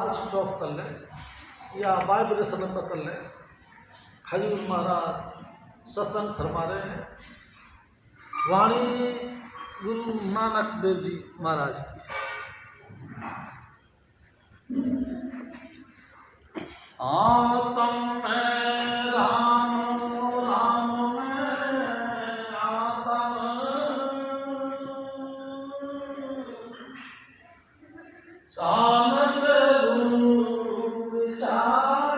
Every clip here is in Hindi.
मोबाइल स्विच ऑफ कर लें या वाइब्रेशन पर कर लें। हजूर महाराज सत्संग फरमा रहे हैं। वाणी गुरु नानक देव जी महाराज की। आत्म में राम, राम में आत्म, सानस गुरु विचार।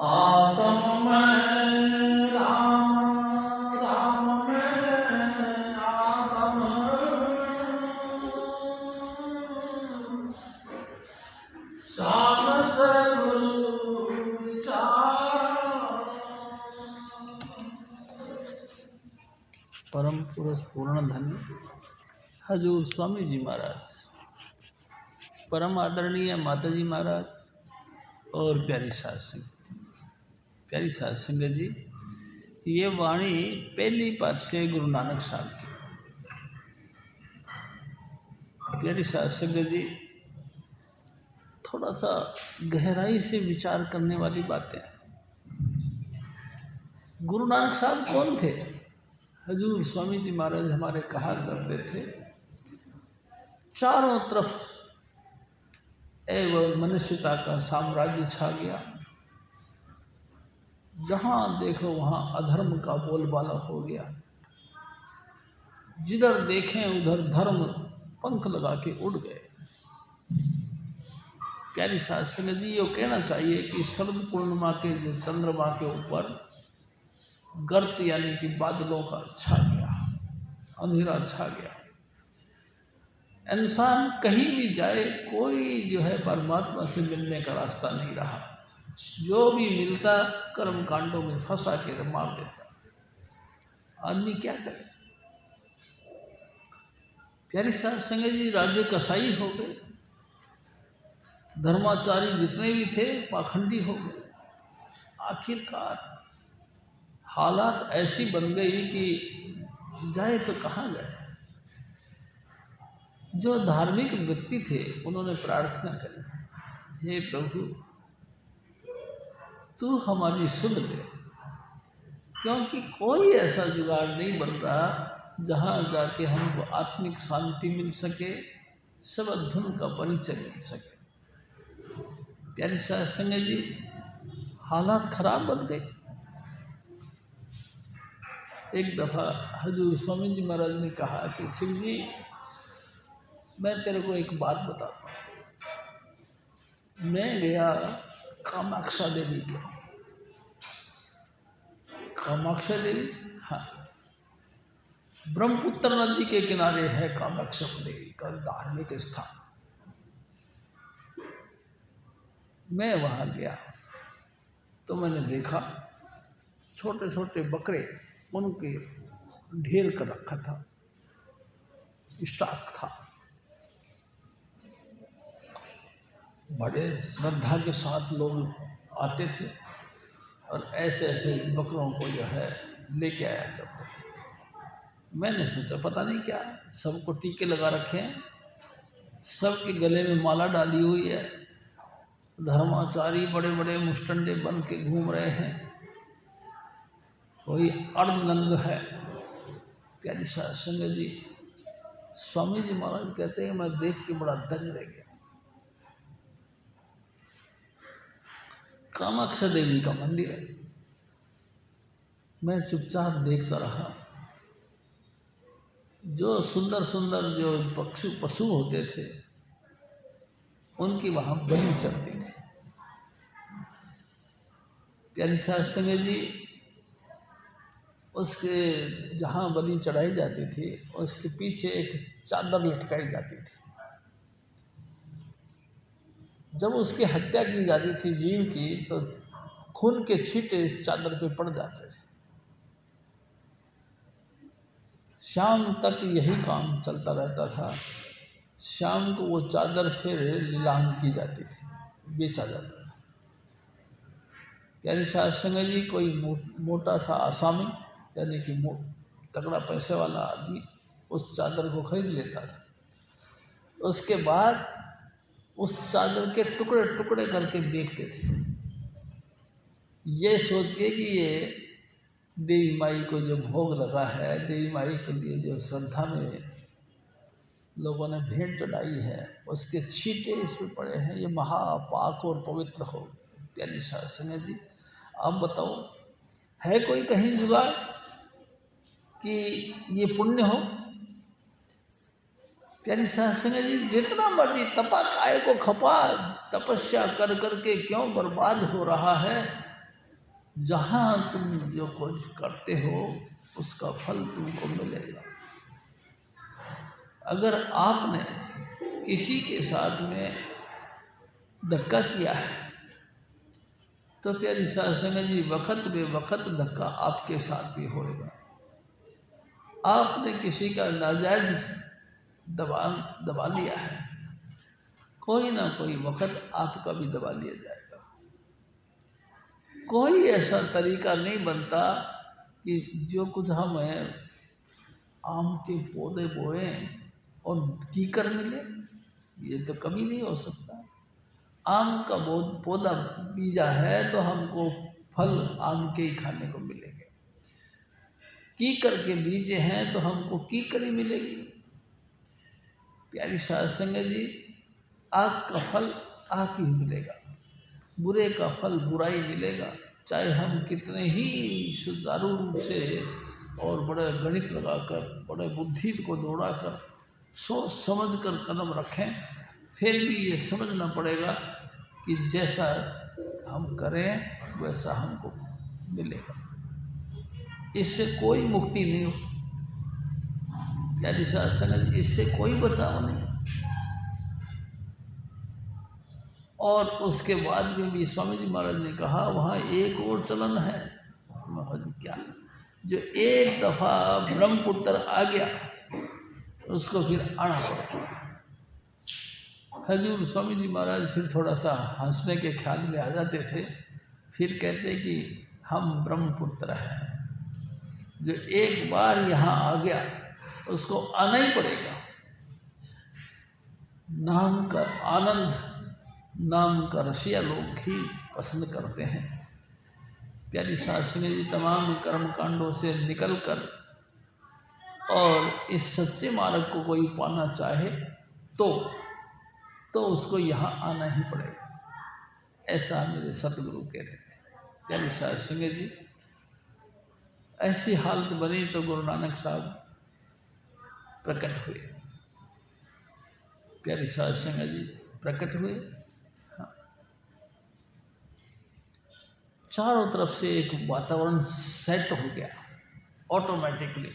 आत्म में राम, राम में आत्म, सानस गुरु विचार। परम पुरुष पूर्ण धन्य हजूर स्वामी जी महाराज, परम आदरणीय माता जी महाराज और प्यारी साध संगत, प्यारी साध संगत जी, ये वाणी पहली पातशाही गुरु नानक साहब की। प्यारी साध संगत जी, थोड़ा सा गहराई से विचार करने वाली बातें। गुरु नानक साहब कौन थे? हजूर स्वामी जी महाराज हमारे कहा करते थे, चारों तरफ एवं मनुष्यता का साम्राज्य छा गया, जहाँ देखो वहाँ अधर्म का बोलबाला हो गया, जिधर देखें उधर धर्म पंख लगा के उड़ गए। प्यारी साध संगत जी, ये कहना चाहिए कि शरद पूर्णिमा के जो चंद्रमा के ऊपर गर्त यानी कि बादलों का छा गया, अंधेरा छा गया। इंसान कहीं भी जाए, कोई जो है परमात्मा से मिलने का रास्ता नहीं रहा। जो भी मिलता कर्म कांडों में फंसा के मार देता। आदमी क्या करे? प्यारी साध संगत जी, राजे कसाई हो गए, धर्माचारी जितने भी थे पाखंडी हो गए। आखिरकार हालात ऐसी बन गई कि जाए तो कहाँ जाए। जो धार्मिक व्यक्ति थे उन्होंने प्रार्थना करी, हे प्रभु तू हमारी सुन ले, क्योंकि कोई ऐसा जुगाड़ नहीं बन रहा जहाँ जाके हमको आत्मिक शांति मिल सके, सब धुन का परिचय मिल सके। प्यारी साध संगत जी, हालात खराब बन गए। एक दफ़ा हजूर स्वामी जी महाराज ने कहा कि शिव जी, मैं तेरे को एक बात बताता हूँ। मैं गया कामाक्षा देवी के। कामाक्षा देवी, हाँ, ब्रह्मपुत्र नदी के किनारे है कामाक्षा देवी का धार्मिक स्थान। मैं वहाँ गया तो मैंने देखा छोटे छोटे बकरे, उनके ढेर कर रखा था, स्टॉक था। बड़े श्रद्धा के साथ लोग आते थे और ऐसे ऐसे बकरों को जो है लेके आया करते थे। मैंने सोचा पता नहीं क्या, सबको टीके लगा रखे हैं, सबके गले में माला डाली हुई है, धर्माचारी बड़े बड़े मुस्टंडे बन के घूम रहे हैं, कोई अर्धनंग है। प्यारी साध संगत जी, स्वामी जी महाराज कहते हैं मैं देख के बड़ा दंग रह गया। कामाक्षा देवी का मंदिर है। मैं चुपचाप देखता रहा। जो सुंदर सुंदर जो पशु होते थे उनकी वहाँ बलि चढ़ती थी। प्यारी साध संगत जी, उसके जहाँ बलि चढ़ाई जाती थी उसके पीछे एक चादर लटकाई जाती थी। जब उसकी हत्या की जाती थी जीव की, तो खून के छींटे इस चादर पे पड़ जाते थे। शाम तक यही काम चलता रहता था। शाम को वो चादर फिर नीलाम की जाती थी, बेचा जाता था। यानी साध संगत जी, कोई मोटा सा आसामी यानी कि तगड़ा पैसे वाला आदमी उस चादर को खरीद लेता था। उसके बाद उस चादर के टुकड़े टुकड़े करके बेचते थे, ये सोच के कि ये देवी माई को जो भोग लगा है, देवी माई के लिए जो श्रद्धा में लोगों ने भेंट चढ़ाई है, उसके छींटे इसमें पड़े हैं, ये महापाक और पवित्र हो। प्यारी साध संगत जी, आप बताओ, है कोई कहीं जुगाड़ कि ये पुण्य हो? प्यारी साध संगत जी, जितना मर्जी तपा काय को खपा, तपस्या कर करके क्यों बर्बाद हो रहा है? जहाँ तुम जो कुछ करते हो उसका फल तुमको मिलेगा। अगर आपने किसी के साथ में धक्का किया है तो प्यारी साध संगत जी, वक्त बे वक्त धक्का आपके साथ भी होएगा। आपने किसी का नाजायज दबा लिया है, कोई ना कोई वक्त आपका भी दबा लिया जाएगा। कोई ऐसा तरीका नहीं बनता कि जो कुछ हम हैं आम के पौधे बोए और कीकर मिले, ये तो कभी नहीं हो सकता। आम का पौधा बीजा है तो हमको फल आम के ही खाने को मिलेंगे, कीकर के बीजे हैं तो हमको कीकर ही मिलेगी। प्यारी साध संगत जी, आग का फल आग ही मिलेगा, बुरे का फल बुराई मिलेगा। चाहे हम कितने ही सुचारू रूप से और बड़े गणित लगाकर, बड़े बुद्धि को दौड़ाकर, सोच समझ कर कदम रखें, फिर भी ये समझना पड़ेगा कि जैसा हम करें वैसा हमको मिलेगा। इससे कोई मुक्ति नहीं हो। प्यारी साध संगत जी, इससे कोई बचाव नहीं। और उसके बाद में भी स्वामी जी महाराज ने कहा वहाँ एक और चलन है। महाराज क्या, जो एक दफ़ा ब्रह्मपुत्र आ गया उसको फिर आना पड़ता। हजूर स्वामी जी महाराज फिर थोड़ा सा हंसने के ख्याल में आ जाते थे, फिर कहते कि हम ब्रह्मपुत्र हैं, जो एक बार यहाँ आ गया उसको आना ही पड़ेगा। नाम का आनंद, नाम का रसिया लोग ही पसंद करते हैं। प्यारी साध संगत जी, तमाम कर्म कांडों से निकलकर और इस सच्चे मार्ग को कोई पाना चाहे तो उसको यहाँ आना ही पड़ेगा, ऐसा मेरे सतगुरु कहते थे। प्यारी साध संगत जी, ऐसी हालत बनी तो गुरु नानक साहब प्रकट हुए। प्यारी साध संगत जी प्रकट हुए, चारों तरफ से एक वातावरण सेट हो गया ऑटोमेटिकली,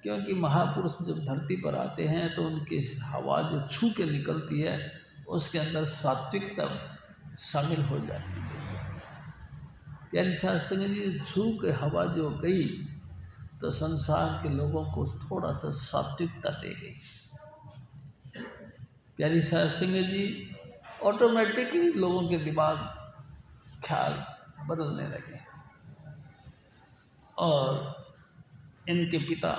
क्योंकि महापुरुष जब धरती पर आते हैं तो उनकी हवा जो छू के निकलती है उसके अंदर सात्विकता शामिल हो जाती है। प्यारी साध संगत जी, छू के हवा जो गई तो संसार के लोगों को थोड़ा सा सात्विकता दे गई। प्यारी साध संगत जी, ऑटोमेटिकली लोगों के दिमाग ख्याल बदलने लगे और इनके पिता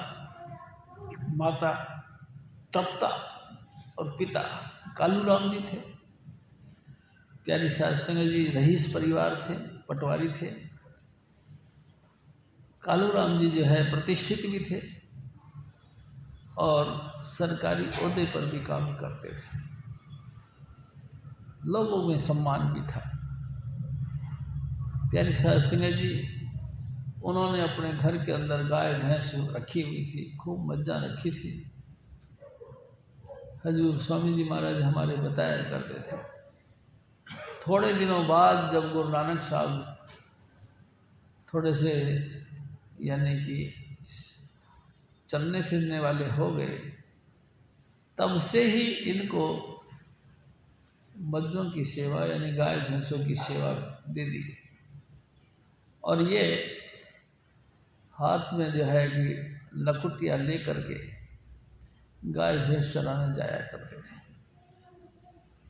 माता तप्ता और पिता कालूराम जी थे। प्यारी साध संगत जी रईस परिवार थे, पटवारी थे। कालूराम जी जो है प्रतिष्ठित भी थे और सरकारी ओहदे पर भी काम करते थे, लोगों में सम्मान भी था। प्यारी साध संगत जी, उन्होंने अपने घर के अंदर गाय भैंस रखी हुई थी, खूब मज्जा रखी थी। हजूर स्वामी जी महाराज हमारे बताया करते थे। थोड़े दिनों बाद जब गुरु नानक साहब थोड़े से यानी कि चलने फिरने वाले हो गए, तब से ही इनको मज्जों की सेवा यानी गाय भैंसों की सेवा दे दी गई और ये हाथ में जो है कि लकुटिया ले करके गाय भैंस चराने जाया करते थे।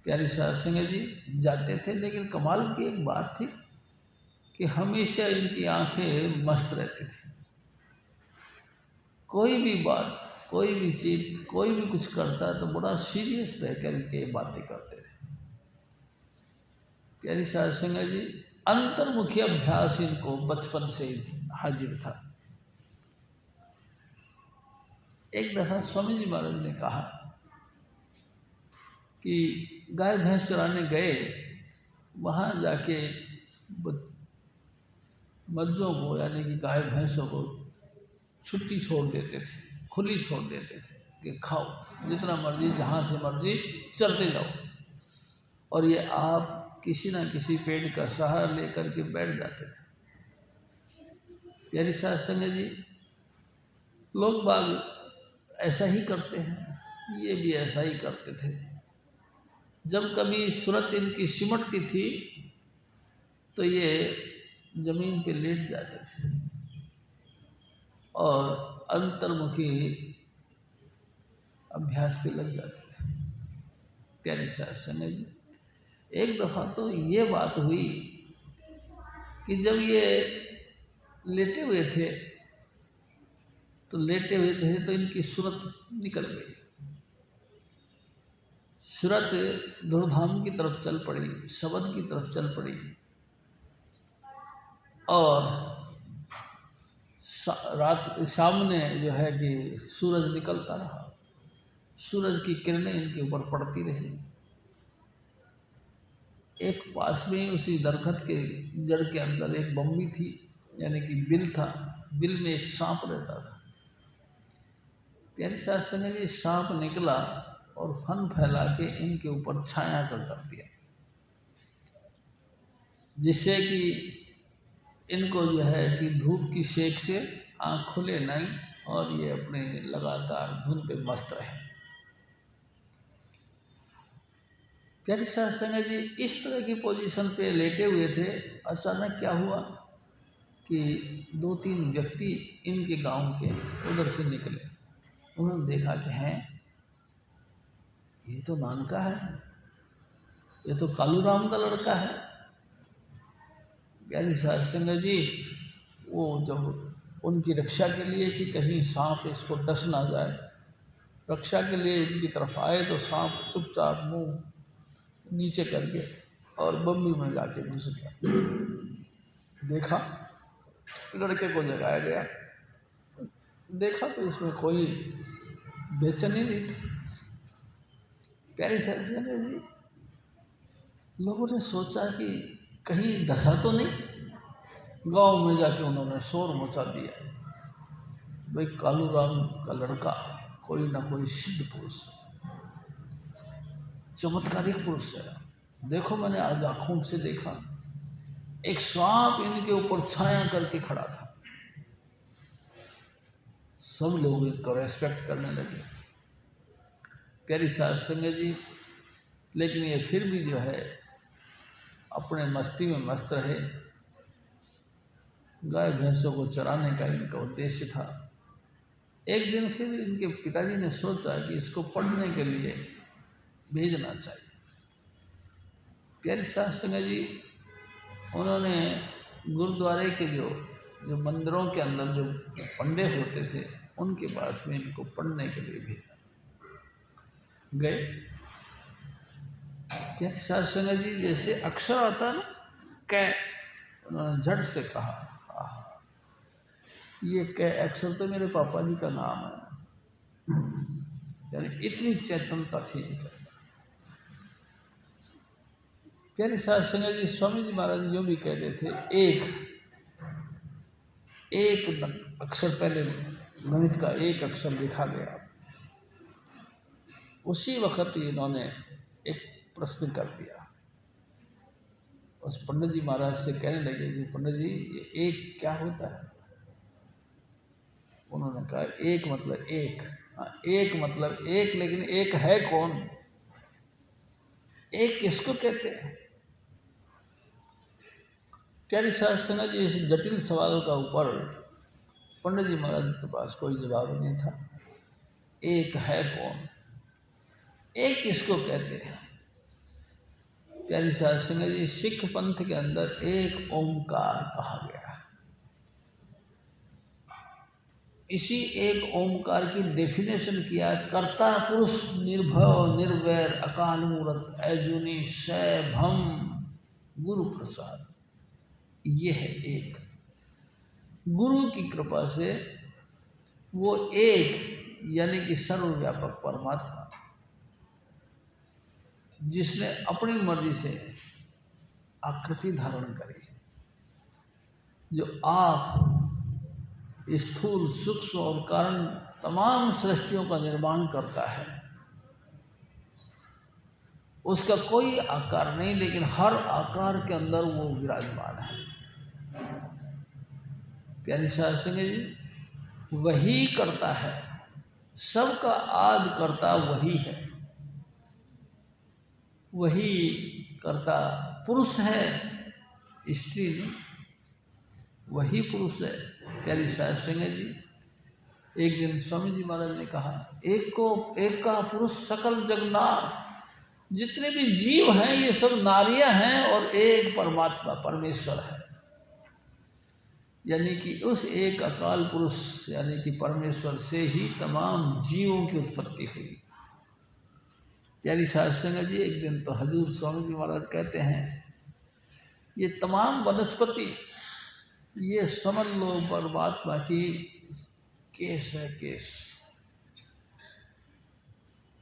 प्यारी साध संगत जी जाते थे, लेकिन कमाल की एक बात थी कि हमेशा इनकी आंखें मस्त रहती थी। कोई भी बात कोई भी चीज, कोई भी कुछ करता है तो बड़ा सीरियस रह करके बातें करते थे। प्यारी साध संगत जी, अंतर्मुखी अभ्यास इनको बचपन से ही हाजिर था। एक दफा स्वामी जी महाराज ने कहा कि गाय भैंस चराने गए, वहाँ जाके मज्जों को यानी कि गाय भैंसों को छुट्टी छोड़ देते थे, खुली छोड़ देते थे कि खाओ जितना मर्जी, जहाँ से मर्जी चलते जाओ, और ये आप किसी न किसी पेड़ का सहारा लेकर के बैठ जाते थे। प्यारी साध संगत जी, लोग बाग ऐसा ही करते हैं, ये भी ऐसा ही करते थे। जब कभी सूरत इनकी सिमटती थी तो ये जमीन पे लेट जाते थे और अंतर्मुखी अभ्यास पे लग जाते थे। प्यारी साध संगत जी, एक दफ़ा तो ये बात हुई कि जब ये लेटे हुए थे तो इनकी सूरत निकल गई। सूरत धुरधाम की तरफ चल पड़ी, शब्द की तरफ चल पड़ी और रात सामने जो है कि सूरज निकलता रहा, सूरज की किरणें इनके ऊपर पड़ती रही। एक पास में ही उसी दरखत के जड़ के अंदर एक बम्बी थी, यानी कि बिल था, बिल में एक सांप रहता था। प्यारी साध संगत जी, सांप निकला और फन फैला के इनके ऊपर छाया कर दिया, जिससे कि इनको जो है कि धूप की सेक से आँख खुले नहीं और ये अपने लगातार धुन पे मस्त रहे। प्यारी साध संगत जी, इस तरह की पोजीशन पे लेटे हुए थे। अचानक क्या हुआ कि 2-3 व्यक्ति इनके गांव के उधर से निकले। उन्होंने देखा कि हैं, ये तो नानका है, ये तो कालू राम का लड़का है। प्यारी साध संगत जी, वो जब उनकी रक्षा के लिए कि कहीं सांप इसको डस ना जाए, रक्षा के लिए इनकी तरफ आए तो सांप चुपचाप मुंह नीचे करके और बम्बी में जाके घुस गया। देखा, लड़के को जगाया गया, देखा तो इसमें कोई बेचैनी नहीं थी। प्यारी साध संगत जी, लोगों ने सोचा कि कहीं डसा तो नहीं। गांव में जाके उन्होंने शोर मचा दिया, भाई कालू राम का लड़का कोई ना कोई सिद्ध पुरुष, चमत्कारिक पुरुष है। देखो, मैंने आज आँखों से देखा, एक सांप इनके ऊपर छाया करके खड़ा था। सब लोग इनको रेस्पेक्ट करने लगे। प्यारी साध संगत जी, लेकिन ये फिर भी जो है अपने मस्ती में मस्त रहे। गाय भैंसों को चराने का इनका उद्देश्य था। एक दिन फिर इनके पिताजी ने सोचा कि इसको पढ़ने के लिए भेजना चाहिए। प्यारी साध संगत जी, उन्होंने गुरुद्वारे के जो मंदिरों के अंदर जो पंडे होते थे उनके पास में इनको पढ़ने के लिए भेजा। गए। प्यारी साध संगत जी, जैसे अक्षर आता ना कै, उन्होंने झट से कहा, ये कै अक्षर तो मेरे पापा जी का नाम है। यानी इतनी चेतनता थी इनके। प्यारी साध संगत जी, स्वामी जी महाराज यूँ भी कहते थे, एक अक्षर पहले गणित का एक अक्षर लिखा गया, उसी वक्त इन्होंने एक प्रश्न कर दिया। उस पंडित जी महाराज से कहने लगे कि पंडित जी, ये एक क्या होता है? उन्होंने कहा, एक मतलब एक। हाँ, एक मतलब एक, लेकिन एक है कौन? एक किसको कहते हैं? प्यारी साध संगत जी, इस जटिल सवाल का ऊपर पंडित जी महाराज के पास कोई जवाब नहीं था। एक है कौन? एक किसको कहते हैं? प्यारी साध संगत जी, सिख पंथ के अंदर एक ओंकार कहा गया है। इसी एक ओमकार की डेफिनेशन किया, कर्ता पुरुष निर्भय निर्वैर अकाल मूर्त अजूनी सैभम गुरु प्रसाद। ये है एक, गुरु की कृपा से वो एक यानी कि सर्वव्यापक परमात्मा जिसने अपनी मर्जी से आकृति धारण करी, जो आप स्थूल सूक्ष्म और कारण तमाम सृष्टियों का निर्माण करता है, उसका कोई आकार नहीं, लेकिन हर आकार के अंदर वो विराजमान है। प्यारी साध संगत जी, वही करता है, सबका आदि करता वही है, वही करता पुरुष है, स्त्री नहीं, वही पुरुष है। प्यारी साध संगत जी, एक दिन स्वामी जी महाराज ने कहा, एक का पुरुष सकल जगन्नाथ, जितने भी जीव हैं ये सब नारियां हैं और एक परमात्मा परमेश्वर है। यानी कि उस एक अकाल पुरुष यानी कि परमेश्वर से ही तमाम जीवों की उत्पत्ति हुई। प्यारी साध संगत जी, एक दिन तो हजूर स्वामी जी महाराज कहते हैं, ये तमाम वनस्पति ये समझ लो परमात्मा की केस है, केस।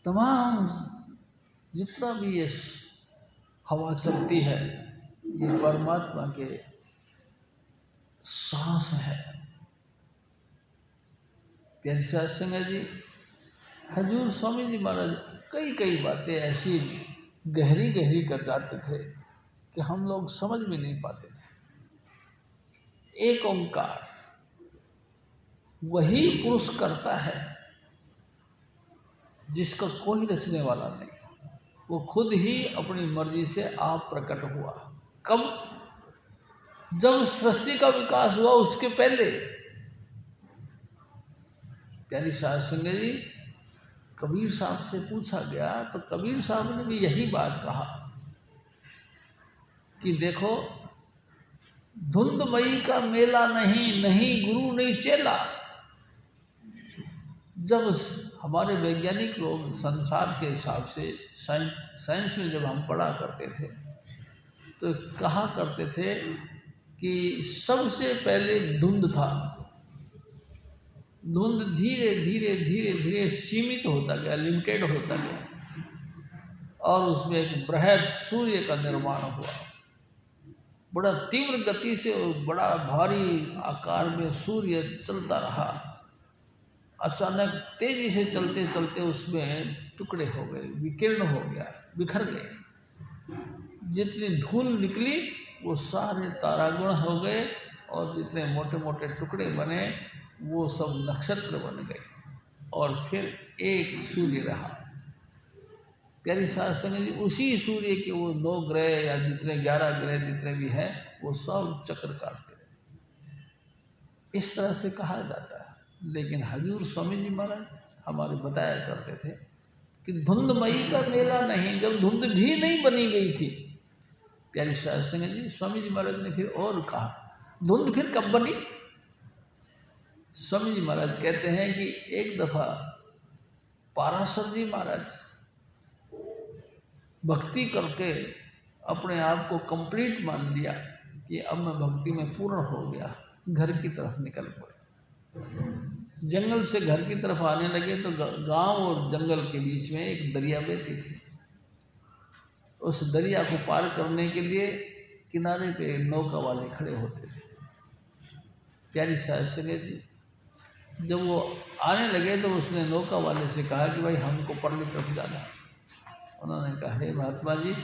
तमाम जितना भी ये हवा चलती है ये परमात्मा के सांस है। प्यारी साध संगत जी, हजूर स्वामी जी महाराज कई बातें ऐसी गहरी गहरी कर जाते थे कि हम लोग समझ में नहीं पाते थे। एक ओंकार वही पुरुष करता है जिसका कोई रचने वाला नहीं, वो खुद ही अपनी मर्जी से आप प्रकट हुआ। कब? जब सृष्टि का विकास हुआ, उसके पहले। प्यारी साध संगत जी, कबीर साहब से पूछा गया तो कबीर साहब ने भी यही बात कहा कि देखो, धुंधमई का मेला नहीं, नहीं गुरु नहीं चेला। जब हमारे वैज्ञानिक लोग संसार के हिसाब से साइंस में जब हम पढ़ा करते थे तो कहा करते थे कि सबसे पहले धुंध था, धुंध धीरे धीरे धीरे धीरे सीमित होता गया, लिमिटेड होता गया और उसमें एक बृहद सूर्य का निर्माण हुआ। बड़ा तीव्र गति से बड़ा भारी आकार में सूर्य चलता रहा। अचानक तेजी से चलते चलते उसमें टुकड़े हो गए, विकीर्ण हो गया, बिखर गए। जितनी धूल निकली वो सारे तारागण हो गए और जितने मोटे मोटे टुकड़े बने वो सब नक्षत्र बन गए और फिर एक सूर्य रहा। प्यारी साध संगत जी, उसी सूर्य के वो 9 ग्रह या जितने 11 ग्रह जितने भी हैं वो सब चक्कर काटते रहे। इस तरह से कहा जाता है। लेकिन हजूर स्वामी जी महाराज हमारे बताया करते थे कि धुंधमई का मेला नहीं, जब धुंध भी नहीं बनी गई थी। प्यारी साध संगत जी, स्वामी जी महाराज ने फिर और कहा, धुंध फिर कब बनी? स्वामी जी महाराज कहते हैं कि एक दफ़ा पाराशर जी महाराज भक्ति करके अपने आप को कंप्लीट मान लिया कि अब मैं भक्ति में पूर्ण हो गया, घर की तरफ निकल पड़े। जंगल से घर की तरफ आने लगे तो गांव और जंगल के बीच में एक दरिया बहती थी। उस दरिया को पार करने के लिए किनारे पे नौका वाले खड़े होते थे। प्यारी साध संगत जी, जब वो आने लगे तो उसने नौका वाले से कहा कि भाई हमको परली तरफ जाना है। उन्होंने कहा, हे महात्मा जी,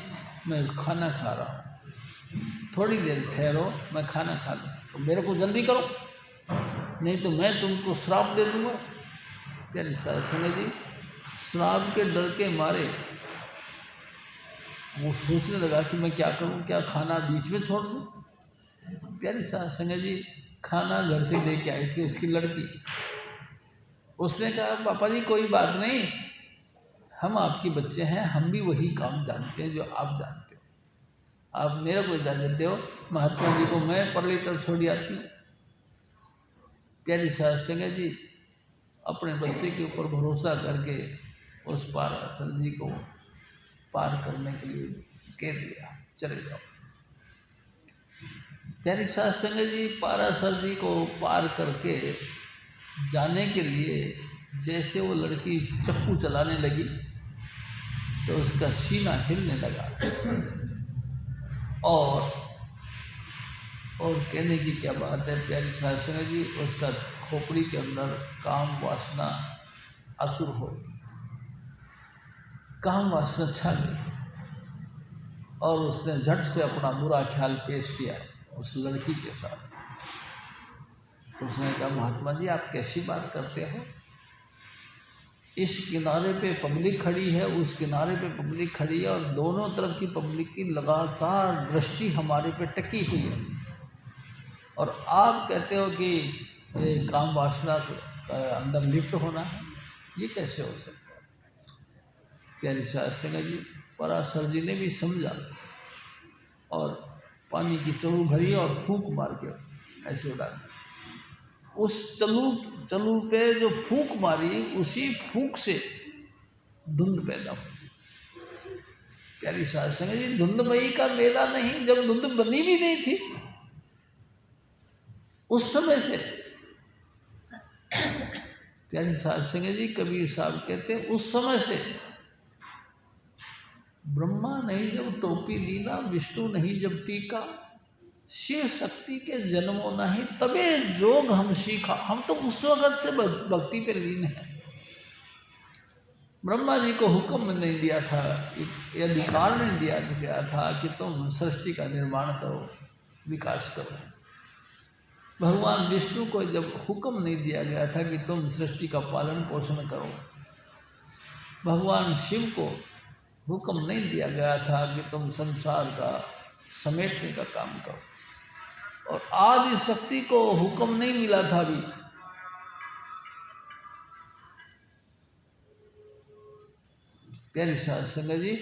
मैं खाना खा रहा हूँ, थोड़ी देर ठहरो, मैं खाना खा लूँ, तो मेरे को जल्दी करो, नहीं तो मैं तुमको श्राप दे दूँगा। प्यारी साध संगत जी, श्राप के डर के मारे वो सोचने लगा कि मैं क्या करूँ, क्या खाना बीच में छोड़ दूँ। प्यारी साध संगत जी, खाना घर से लेके आई थी उसकी लड़की। उसने कहा, पापा जी कोई बात नहीं, हम आपके बच्चे हैं, हम भी वही काम जानते हैं जो आप जानते हो, आप मेरे को इजाज़त दो, महात्मा जी को मैं परली तरफ छोड़ आती हूँ। प्यारी साध संगत जी, अपने बच्चे के ऊपर भरोसा करके उस पाराशर जी को पार करने के लिए कह दिया, चले जाओ। प्यारी साध संगत जी, पाराशर जी को पार करके जाने के लिए जैसे वो लड़की चक्कू चलाने लगी तो उसका सीना हिलने लगा और कहने की क्या बात है प्यारी साध संगत जी, उसका खोपड़ी के अंदर काम वासना आतुर हो गई, काम वासना छा गई और उसने झट से अपना बुरा ख्याल पेश किया उस लड़की के साथ। उसने कहा, महात्मा जी आप कैसी बात करते हो, इस किनारे पे पब्लिक खड़ी है, उस किनारे पे पब्लिक खड़ी है और दोनों तरफ की पब्लिक की लगातार दृष्टि हमारे पे टकी हुई है और आप कहते हो कि काम वासना अंदर लिप्त होना है, ये कैसे हो सकता है। प्यारी साध संगत जी, पराशर जी ने भी समझा और पानी की चलू भरी और फूंक मार के ऐसे उड़ा दी। उस चलू पे जो फूंक मारी, उसी फूंक से धुंध पैदा हुई। प्यारी साध संगत जी, धुंधमयी का मेला नहीं, जब धुंध बनी भी नहीं थी उस समय से। प्यारी साध संगत जी, कबीर साहब कहते हैं उस समय से ब्रह्मा नहीं जब टोपी लीना, विष्णु नहीं जब टीका, शिव शक्ति के जन्मों नहीं तबे जोग हम सीखा। हम तो उस वक्त से भक्ति पे लीन है। ब्रह्मा जी को हुक्म नहीं दिया था, ये अधिकार नहीं दिया गया था कि तुम सृष्टि का निर्माण करो, विकास करो। भगवान विष्णु को जब हुक्म नहीं दिया गया था कि तुम सृष्टि का पालन पोषण करो, भगवान शिव को हुक्म नहीं दिया गया था कि तुम संसार का समेटने का काम करो, और आदि शक्ति को हुक्म नहीं मिला था भी प्यारी साध संगत जी,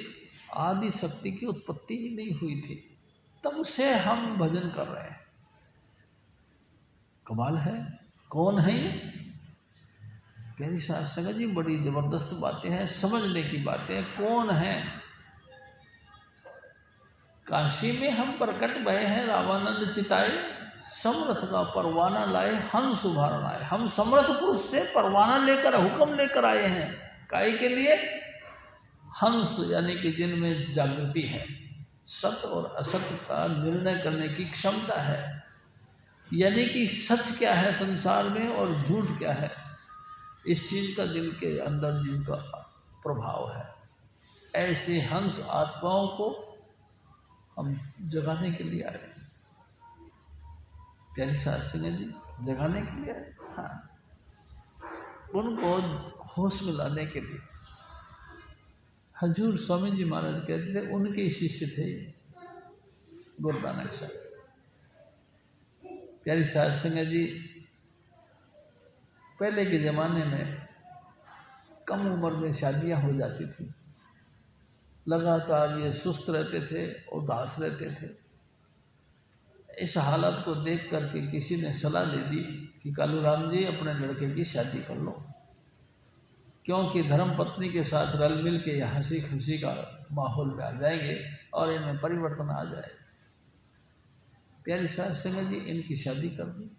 आदि शक्ति की उत्पत्ति भी नहीं हुई थी, तब से हम भजन कर रहे हैं। कमाल है। कौन है ये? प्यारी साध संगत जी, बड़ी जबरदस्त बातें हैं, समझने की बातें हैं। कौन है? काशी में हम प्रकट भय हैं, रावानंद चिताए, समर्थ का परवाना लाए, हंस उभारण आए। हम समर्थ पुरुष से परवाना लेकर, हुक्म लेकर आए हैं। काहे के लिए? हंस यानी कि जिनमें जागृति है, सत्य और असत्य का निर्णय करने की क्षमता है, यानी कि सच क्या है संसार में और झूठ क्या है, इस चीज़ का दिल के अंदर जिनका प्रभाव है, ऐसे हंस आत्माओं को हम जगाने के लिए आए। प्यारी साध संगत जी, जगाने के लिए आए, हाँ, उनको होश में लाने के लिए। हजूर स्वामी जी महाराज कहते थे, उनके शिष्य थे गुरु नानक साहब। प्यारी साध संगत जी, पहले के ज़माने में कम उम्र में शादियां हो जाती थी, लगातार ये सुस्त रहते थे, उदास रहते थे। इस हालत को देख करके किसी ने सलाह दे दी कि कालूराम जी अपने लड़के की शादी कर लो, क्योंकि धर्म पत्नी के साथ रल मिल के हंसी खुशी का माहौल में आ जाएंगे और इनमें परिवर्तन आ जाएगा। प्यारी साध संगत जी, इनकी शादी कर दी।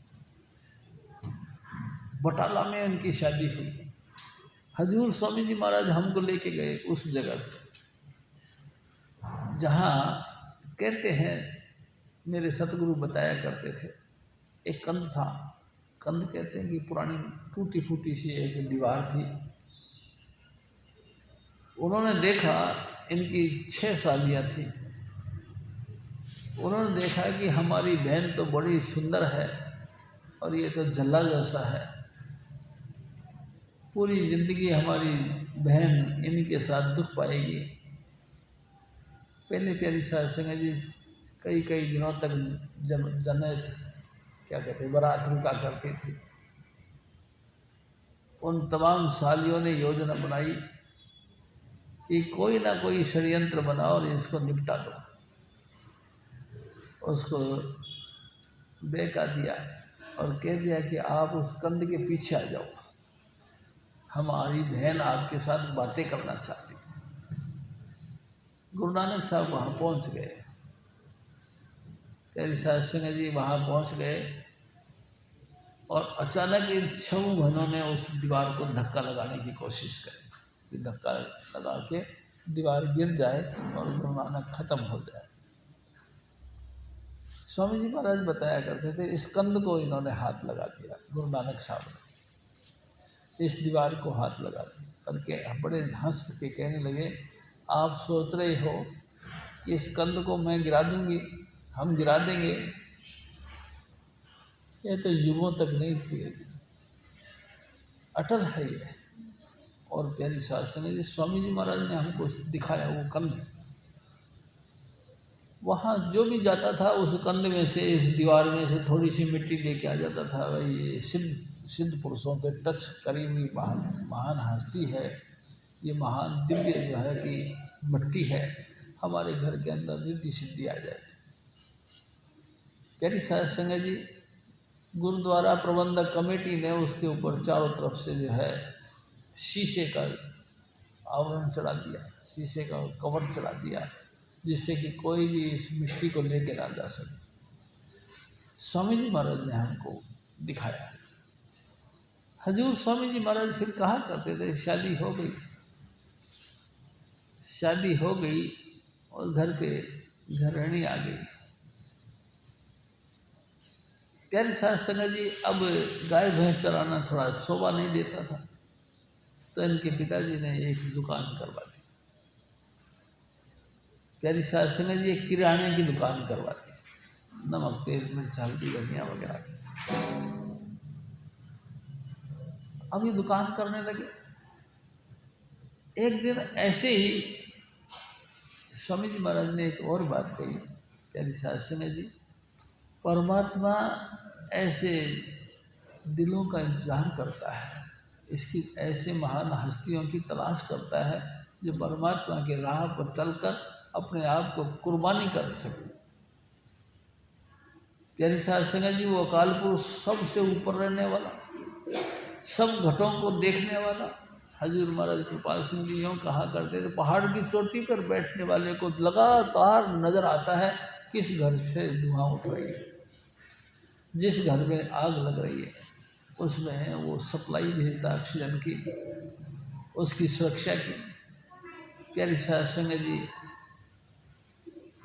बटाला में उनकी शादी हुई। हजूर स्वामी जी महाराज हमको लेके गए उस जगह पर, जहाँ कहते हैं मेरे सतगुरु बताया करते थे, एक कंध था। कंध कहते हैं कि पुरानी टूटी फूटी सी एक दीवार थी। उन्होंने देखा, इनकी 6 सालियाँ थी। उन्होंने देखा कि हमारी बहन तो बड़ी सुंदर है और ये तो जल्ला जैसा है, पूरी ज़िंदगी हमारी बहन इनके साथ दुख पाएगी। पहले प्यारी साध संगत जी कई दिनों तक जन्नत क्या कहते बारात रुका करती थी। उन तमाम सालियों ने योजना बनाई कि कोई ना कोई षड्यंत्र बनाओ और इसको निपटा दो। उसको बेका दिया और कह दिया कि आप उस कंध के पीछे आ जाओ। हमारी बहन आपके साथ बातें करना चाहती है। गुरु नानक साहब वहाँ पहुँच गए। प्यारी साध संगत जी वहाँ पहुँच गए और अचानक इन 6 बहनों ने उस दीवार को धक्का लगाने की कोशिश करी कि धक्का लगा के दीवार गिर जाए और गुरु नानक खत्म हो जाए। स्वामी जी महाराज बताया करते थे, इस कंध को इन्होंने हाथ लगा दिया, गुरु नानक साहब ने इस दीवार को हाथ लगा दिया करके बड़े हंस के कहने लगे, आप सोच रहे हो कि इस कंध को मैं गिरा दूंगी, हम गिरा देंगे, ये तो युगों तक नहीं गिरेगी, अटल है ये। और प्यारी शासन जी स्वामी जी महाराज ने हमको दिखाया वो कंध, वहाँ जो भी जाता था उस कंध में से, इस दीवार में से थोड़ी सी मिट्टी लेके आ जाता था। भाई ये सिद्ध पुरुषों पे टच करी हुई महान हस्ती है, ये महान दिव्य जो है कि मिट्टी है, हमारे घर के अंदर रिद्धि सिद्धि आ जाए। प्यारी साध संगत जी गुरुद्वारा प्रबंधक कमेटी ने उसके ऊपर चारों तरफ से जो है शीशे का आवरण चढ़ा दिया, शीशे का कवर चढ़ा दिया, जिससे कि कोई भी इस मिट्टी को लेकर ना जा सके। स्वामी जी महाराज ने हमको दिखाया। हजूर स्वामी जी महाराज फिर कहा करते थे, शादी हो गई और घर पे घरणी आ गई। प्यारे साध संगत जी अब गाय भैंस चराना थोड़ा शोभा नहीं देता था, तो इनके पिताजी ने एक दुकान करवा दी। प्यारी साध संगत जी एक किराने की दुकान करवा दी, नमक तेल मिर्च हल्दी धनिया वगैरह की। अब ये दुकान करने लगे। एक दिन ऐसे ही स्वामी जी महाराज ने एक और बात कही, प्यारी साध संगत जी, परमात्मा ऐसे दिलों का इंतजार करता है, इसकी ऐसे महान हस्तियों की तलाश करता है जो परमात्मा के राह पर चलकर अपने आप को कुर्बानी कर सके। प्यारी साध संगत जी वो अकाल पुरुष सबसे ऊपर रहने वाला, सब घटों को देखने वाला हजूर महाराज कृपाल सिंह जी यूँ कहा करते थे, पहाड़ की चोटी पर बैठने वाले को लगातार नजर आता है किस घर से धुआं उठ रही है, जिस घर में आग लग रही है उसमें वो सप्लाई भेजता ऑक्सीजन की, उसकी सुरक्षा की। प्यारी साध संगत जी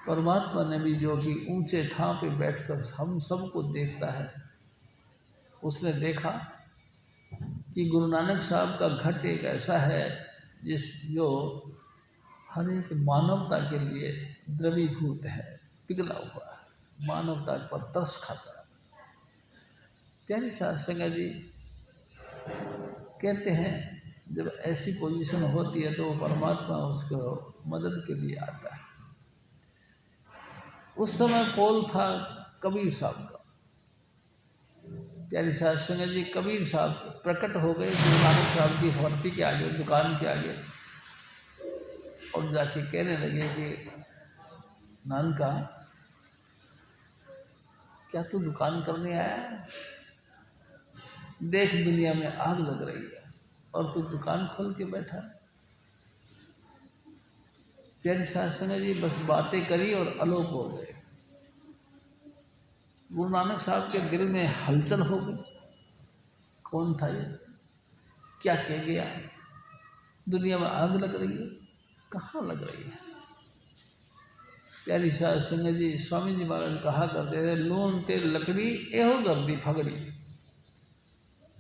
परमात्मा ने भी जो कि ऊंचे ठाव पे बैठकर हम सबको देखता है, उसने देखा कि गुरु नानक साहब का घट एक ऐसा है जो हर एक मानवता के लिए द्रवीभूत है, पिघला हुआ है, मानवता पर तरस खाता है। प्यारी साध संगत जी कहते हैं जब ऐसी पोजीशन होती है तो वो परमात्मा उसको मदद के लिए आता है। उस समय पोल था कबीर साहब का। प्यारी साध संगत जी कबीर साहब प्रकट हो गए गुरु नानक साहब की भर्ती के आगे, दुकान के आगे, और जाके कहने लगे कि नानका क्या तू दुकान करने आया है? देख दुनिया में आग लग रही है और तू दुकान खोल के बैठा है। प्यारी साध संगत जी बस बातें करी और अलोप हो गए। गुरु नानक साहब के दिल में हलचल हो गई, कौन था ये, क्या कह गया, दुनिया में आग लग रही है, कहाँ लग रही है। प्यारी साध संगत जी स्वामी जी महाराज कहा करते थे, लून तेल लकड़ी एहो गर्दी फगड़ी।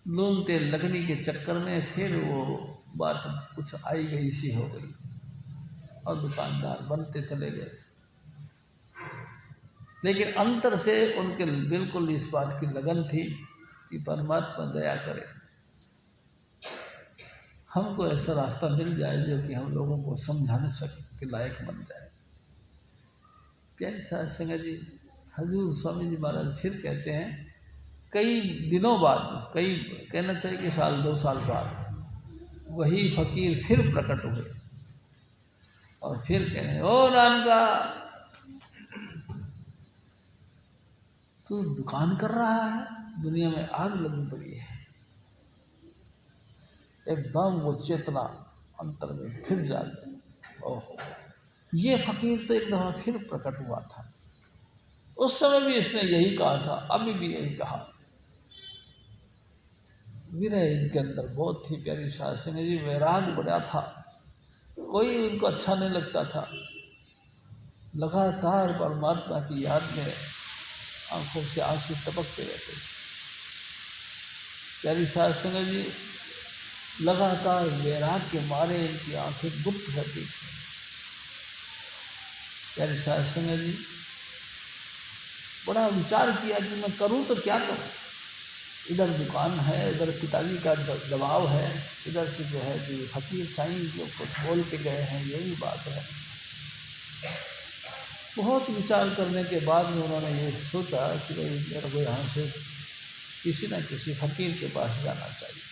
लून तेल लकड़ी के चक्कर में फिर वो बात कुछ आई गई सी हो गई और दुकानदार बनते चले गए। लेकिन अंतर से उनके बिल्कुल इस बात की लगन थी कि परमात्मा दया करे, हमको ऐसा रास्ता मिल जाए जो कि हम लोगों को समझाने के लायक बन जाए। प्यारी साध संगत जी हजूर स्वामी जी महाराज फिर कहते हैं, कई दिनों बाद, कई कहना चाहिए कि साल 2 साल बाद वही फकीर फिर प्रकट हुए और फिर कहने, ओ नानका तू दुकान कर रहा है, दुनिया में आग लगी पड़ी है। एकदम वो चेतना अंतर में फिर जाग गई। ओहो, ये फकीर तो एक दफ़ा फिर प्रकट हुआ था। उस समय भी इसने यही कहा था, अभी भी यही कहा। विरह इनके अंदर बहुत थी। प्यारी शास्त्री जी वैराग बड़ा था, कोई उनको अच्छा नहीं लगता था। लगातार परमात्मा की याद में आंखों से आंसू टपकते रहते थे। प्यारी शास्त्री जी लगातार वैराग के मारे इनकी आंखें गुप्त रहती थी। प्यारी शास्त्री जी बड़ा विचार किया कि मैं करूं तो क्या करूं। इधर दुकान है, इधर पिताजी का दबाव है, इधर से जो है कि फकीर साईं जो कुछ बोल के गए हैं, यही बात है। बहुत विचार करने के बाद में उन्होंने ये सोचा कि भाई मेरे को यहाँ से किसी न किसी फकीर के पास जाना चाहिए।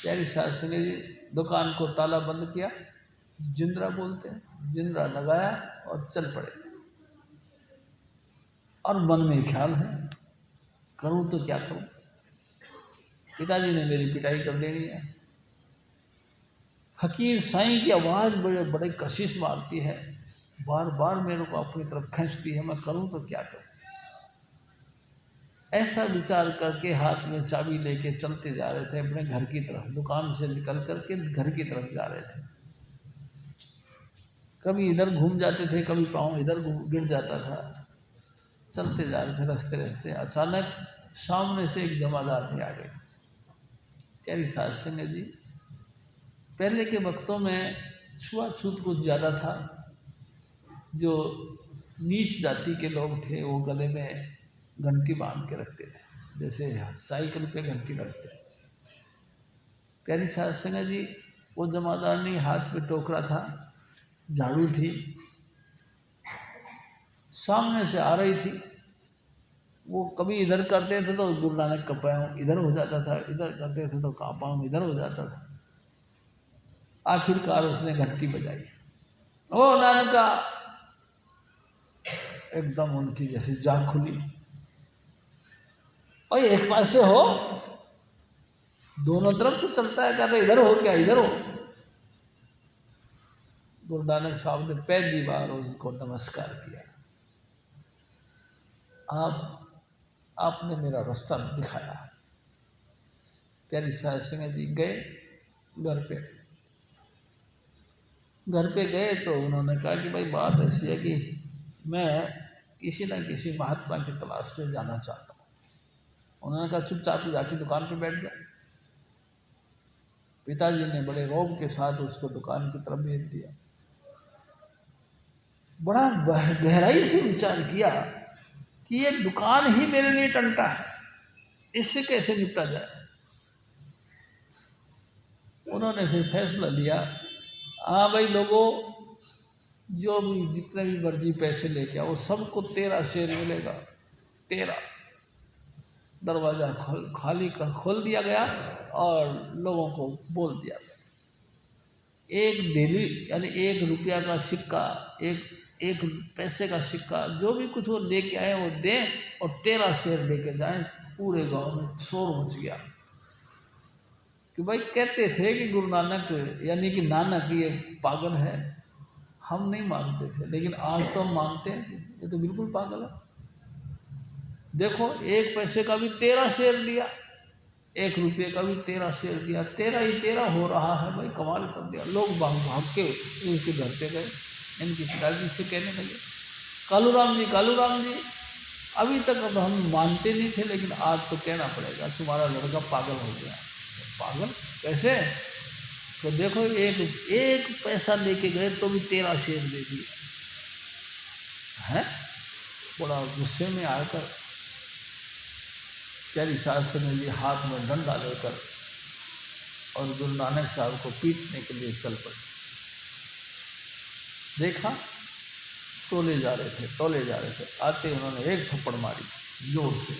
प्यारी शास्त्री जी दुकान को ताला बंद किया, जिंदरा बोलते हैं, जिंदरा लगाया और चल पड़े। और मन में ख्याल है करूं तो क्या करूं, पिताजी ने मेरी पिटाई कर देनी है, फकीर साईं की आवाज़ बड़े बड़े कशिश मारती है, बार बार मेरे को अपनी तरफ खींचती है, मैं करूं तो क्या करूं। ऐसा विचार करके हाथ में चाबी लेके चलते जा रहे थे अपने घर की तरफ। दुकान से निकल करके घर की तरफ जा रहे थे। कभी इधर घूम जाते थे, कभी पाँव इधर गिर जाता था। चलते जा रहे थे, रास्ते रास्ते अचानक सामने से एक जमादार भी आ गए। प्यारी शास्त्री जी पहले के वक्तों में छुआछूत कुछ ज़्यादा था। जो नीच जाति के लोग थे वो गले में घंटी बांध के रखते थे, जैसे साइकिल पे घंटी रखते। प्यारी शास्त्री जी वो जमादार ने हाथ पे टोकरा था, झाड़ू थी, सामने से आ रही थी। वो कभी इधर करते थे तो गुरु नानक का पाँव इधर हो जाता था, इधर करते थे तो पाँव इधर हो जाता था। आखिरकार उसने घंटी बजाई, ओ नानका। एकदम उनकी जैसे जाग खुली, और एक पास से हो, दोनों तरफ तो चलता है, कहते इधर हो क्या, इधर हो। गुरु नानक साहब ने पहली बार उसको नमस्कार किया, आपने मेरा रास्ता दिखाया। प्यारी शास्त्री जी गए घर पे गए तो उन्होंने कहा कि भाई बात ऐसी है कि मैं किसी न किसी महात्मा की तलाश में जाना चाहता हूँ। उन्होंने कहा चुपचाप जाके दुकान पे बैठ गया। पिताजी ने बड़े रौब के साथ उसको दुकान की तरफ भेज दिया। बड़ा गहराई से विचार किया कि ये दुकान ही मेरे लिए टंटा है, इससे कैसे निपटा जाए। उन्होंने फिर फैसला लिया, हाँ भाई लोगों, जो भी जितने भी मर्जी पैसे लेके आओ, सबको 13 शेर मिलेगा। 13 दरवाज़ा खोल दिया गया और लोगों को बोल दिया गया, एक डेली यानी 1 रुपया का सिक्का, एक पैसे का सिक्का, जो भी कुछ वो लेके आए वो दें और 13 शेर लेके जाएं। पूरे गांव में शोर मच गया कि भाई कहते थे कि गुरु नानक यानी कि नानक ये पागल है। हम नहीं मानते थे, लेकिन आज तो हम मानते हैं ये तो बिल्कुल पागल है। देखो 1 पैसे का भी 13 शेर दिया, 1 रुपये का भी 13 शेर दिया, 13 ही 13 हो रहा है। भाई कमाल कर दिया। लोग भाग के इनके घर पे गए, इनके पिताजी से कहने लगे, कालूराम जी अभी तक अब हम मानते नहीं थे, लेकिन आज तो कहना पड़ेगा तुम्हारा लड़का पागल हो गया। पागल कैसे? तो देखो एक पैसा लेके गए तो भी 13 शेर दे दिए हैं। बड़ा गुस्से में आकर प्यारी शास्त्री जी हाथ में डंडा लेकर और गुरु नानक साहब को पीटने के लिए चल पड़े। देखा तोले जा रहे थे, आते उन्होंने एक थप्पड़ मारी जोर से।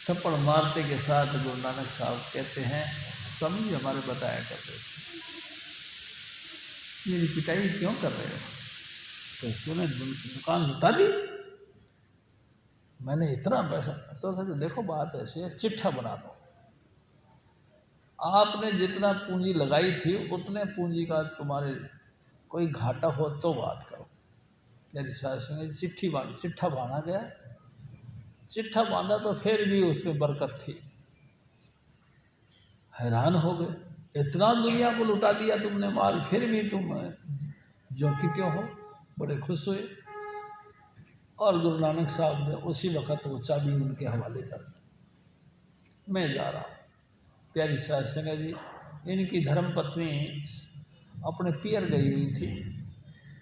थप्पड़ मारते के साथ गुरु नानक साहब कहते हैं, स्वामी जी हमारे बताया करते थे, मेरी पिटाई क्यों कर रहे हो? तो तूने दुकान लुटा दी, मैंने इतना पैसा। तो कहते देखो बात ऐसी है, चिट्ठा बना दो, आपने जितना पूंजी लगाई थी उतने पूंजी का तुम्हारे कोई घाटा हो तो बात करो। मेरी सास ने चिट्ठा बांधा गया। चिट्ठा बांधा तो फिर भी उसमें बरकत थी। हैरान हो गए, इतना दुनिया को लुटा दिया तुमने माल, फिर भी तुम जो कि क्यों हो। बड़े खुश हुए और गुरु नानक साहब ने उसी वक़्त वो चाबी उनके हवाले कर दी। मैं जा रहा हूँ। प्यारी सास संगत जी, इनकी धर्मपत्नी अपने पियर गई हुई थी।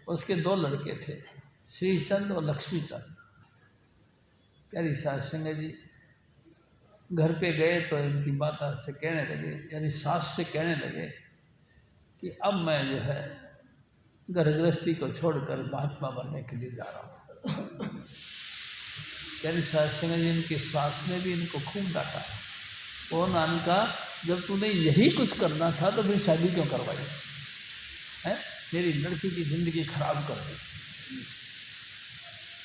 उसके 2 लड़के थे, श्रीचंद और लक्ष्मीचंद। प्यारी सास संगत जी घर पे गए तो इनकी माता से कहने लगे, यानी सास से कहने लगे कि अब मैं जो है घर गृहस्थी को छोड़कर महात्मा बनने के लिए जा रहा हूँ। प्यारी सास संगत जी, इनकी सास ने भी इनको खूब डांटा। वो नानका, जब तूने यही कुछ करना था तो फिर शादी क्यों करवाई है, मेरी लड़की की ज़िंदगी खराब कर दी।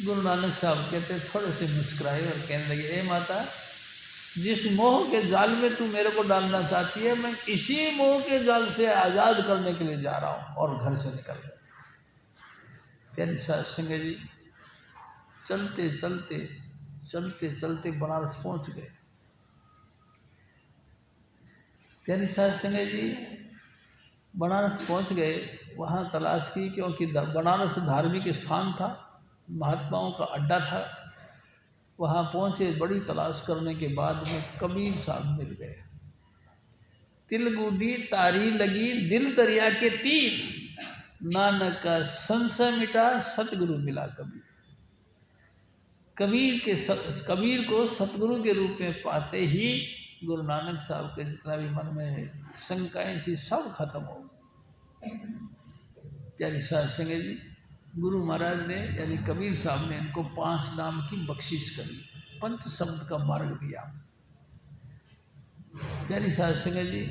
गुरु नानक साहब कहते थोड़े से मुस्कुराए और कहने लगे, ए माता, जिस मोह के जाल में तू मेरे को डालना चाहती है, मैं इसी मोह के जाल से आज़ाद करने के लिए जा रहा हूँ। और घर से निकल गए। प्यारी सास संगत जी चलते चलते चलते चलते बनारस पहुँच गए। प्यारी सास संगत जी बनारस पहुँच गए। वहाँ तलाश की, क्योंकि बनारस धार्मिक स्थान था, महात्माओं का अड्डा था। वहाँ पहुँचे, बड़ी तलाश करने के बाद में कबीर साहब मिल गए। तिल गुडी तारी लगी दिल दरिया के तीर, नानक का संशय मिटा सतगुरु मिला कबीर। कबीर को सतगुरु के रूप में पाते ही गुरु नानक साहब के जितना भी मन में शंकाएं थी सब खत्म हो गई। प्यारी सास संगत जी, गुरु महाराज ने यानी कबीर साहब ने इनको 5 नाम की बख्शिश करी, 5 शब्द का मार्ग दिया। प्यारी सास संगत जी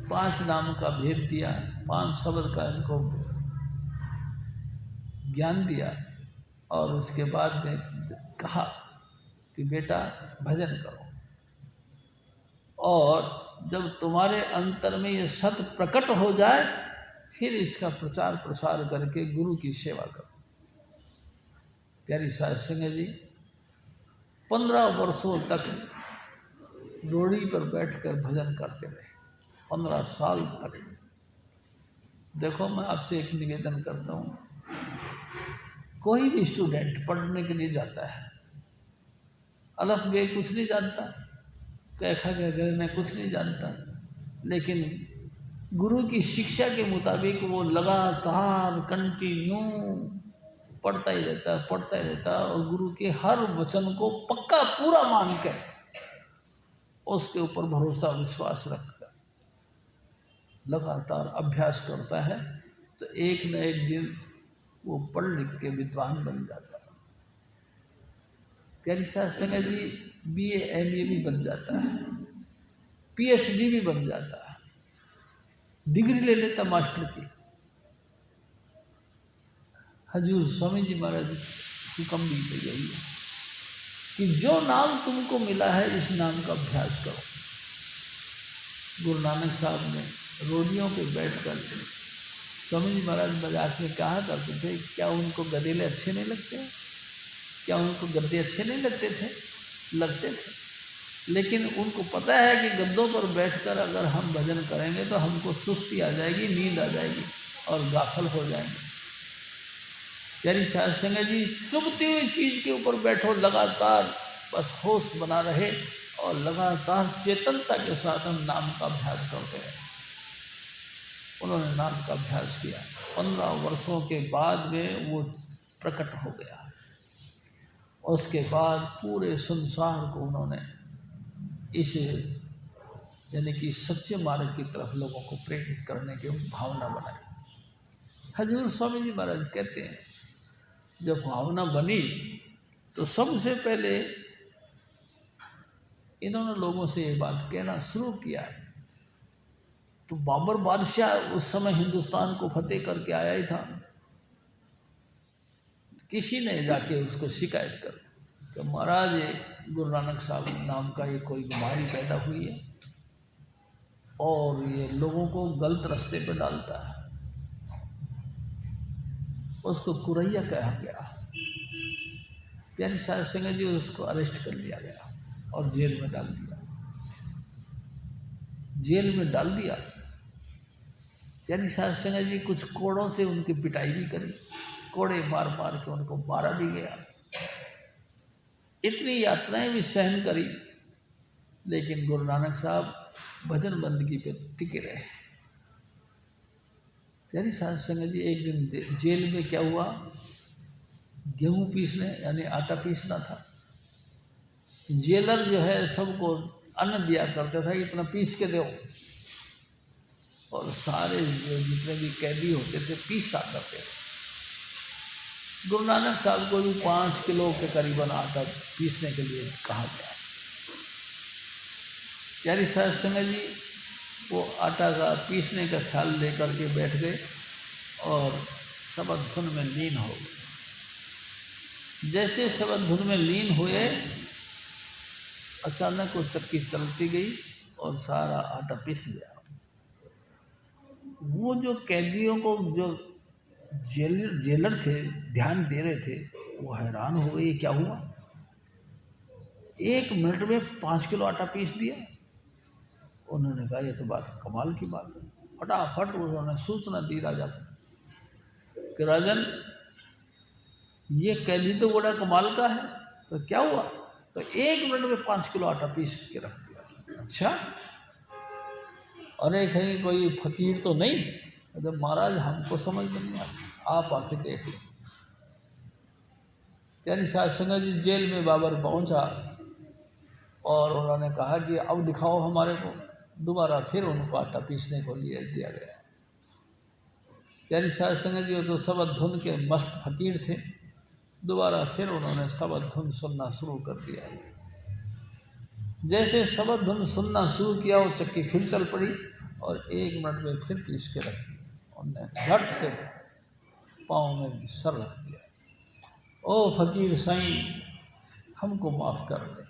5 नाम का भेद दिया, 5 शब्द का इनको ज्ञान दिया। और उसके बाद में कहा कि बेटा भजन करो, और जब तुम्हारे अंतर में ये सत्य प्रकट हो जाए फिर इसका प्रचार प्रसार करके गुरु की सेवा करो। प्यारी सास संगत जी 15 वर्षों तक रोड़ी पर बैठकर भजन करते रहे, 15 साल तक। देखो, मैं आपसे एक निवेदन करता हूँ, कोई भी स्टूडेंट पढ़ने के लिए जाता है, अलफ बे कुछ नहीं जानता, कैखा गहने कुछ नहीं जानता, लेकिन गुरु की शिक्षा के मुताबिक वो लगातार कंटिन्यू पढ़ता ही रहता है, और गुरु के हर वचन को पक्का पूरा मान कर उसके ऊपर भरोसा विश्वास रखकर लगातार अभ्यास करता है, तो एक न एक दिन वो पढ़ लिख के विद्वान बन जाता है। प्यारी सास संगत जी BA MA भी बन जाता है, PhD भी बन जाता है, डिग्री ले लेता मास्टर की। हजूर स्वामी जी महाराज हुक्म भी दे गई है कि जो नाम तुमको मिला है इस नाम का अभ्यास करो। गुरु नानक साहब ने रोडियों पे बैठकर स्वामी जी महाराज मजाक में कहा करते थे, क्या उनको गदेले अच्छे नहीं लगते हैं, क्या उनको गद्दे अच्छे नहीं लगते थे? लगते थे, लेकिन उनको पता है कि गद्दों पर बैठकर अगर हम भजन करेंगे तो हमको सुस्ती आ जाएगी, नींद आ जाएगी और गाफल हो जाएंगे। प्यारी सास संगत जी चुभती हुई चीज़ के ऊपर बैठो, लगातार बस होश बना रहे और लगातार चेतनता के साथ हम नाम का अभ्यास करते रहे। उन्होंने नाम का अभ्यास किया, 15 वर्षों के बाद में वो प्रकट हो गया। उसके बाद पूरे संसार को उन्होंने इसे यानी कि सच्चे मार्ग की तरफ लोगों को प्रेरित करने की भावना बनाई। हजूर स्वामी जी महाराज कहते हैं, जब भावना बनी तो सबसे पहले इन्होंने लोगों से ये बात कहना शुरू किया। तो बाबर बादशाह उस समय हिंदुस्तान को फतेह करके आया ही था। किसी ने जाके उसको शिकायत कर कि महाराज गुरु नानक साहब नाम का ये कोई बीमारी पैदा हुई है। और ये लोगों को गलत रास्ते पे डालता है, उसको कुरैया कहा गया। प्यारी साहब सिंह जी उसको अरेस्ट कर लिया गया और जेल में डाल दिया। जेल में डाल दिया। प्यारी साहब सिंह जी कुछ कोड़ों से उनकी पिटाई भी करी, कोड़े मार मार के उनको मारा भी गया। इतनी यातनाएं भी सहन करी, लेकिन गुरु नानक साहब भजन बंदगी पे टिके रहे। प्यारी साहब सिंह जी एक दिन जेल में क्या हुआ, गेहूं पीसने यानी आटा पीसना था। जेलर जो है सबको अन्न दिया करता था, इतना पीस के दो, और सारे जो जितने भी कैदी होते थे पीसा करते थे। गुरु नानक साहब को भी 5 किलो के करीबन आटा पीसने के लिए कहा गया। प्यारी साहब सिंह जी वो आटा का पीसने का ख्याल लेकर के बैठ गए और शबद धुन में लीन हो गए। जैसे शबद धुन में लीन हुए, अचानक वो चक्की चलती गई और सारा आटा पिस गया। वो जो कैदियों को जो जेलर थे ध्यान दे रहे थे, वो हैरान हो गए, ये क्या हुआ, 1 मिनट में 5 किलो आटा पीस दिया। उन्होंने कहा ये तो बात कमाल की बात है। फटाफट उन्होंने सूचना दी राजा को कि राजन ये कैदी तो बड़ा कमाल का है। तो क्या हुआ, तो 1 मिनट में 5 किलो आटा पीस के रख दिया। अच्छा, अरे कहीं कोई फकीर तो नहीं? अरे महाराज हमको समझ में नहीं आता, आप आके देख लो। प्यारी साहब सिंह जी जेल में बाबर पहुंचा और उन्होंने कहा कि अब दिखाओ हमारे को। दोबारा फिर उनको आटा पीसने को दिया गया। प्यारी साहब सिंह जी तो शबद धुन के मस्त फकीर थे। दोबारा फिर उन्होंने शबद धुन सुनना शुरू कर दिया। जैसे शबद धुन सुनना शुरू किया, वो चक्की फिर चल पड़ी और 1 मिनट में फिर पीस के रख दिया। उन्होंने झट से पाँव में सर रख दिया। ओ फकीर साईं, हमको माफ़ कर दे,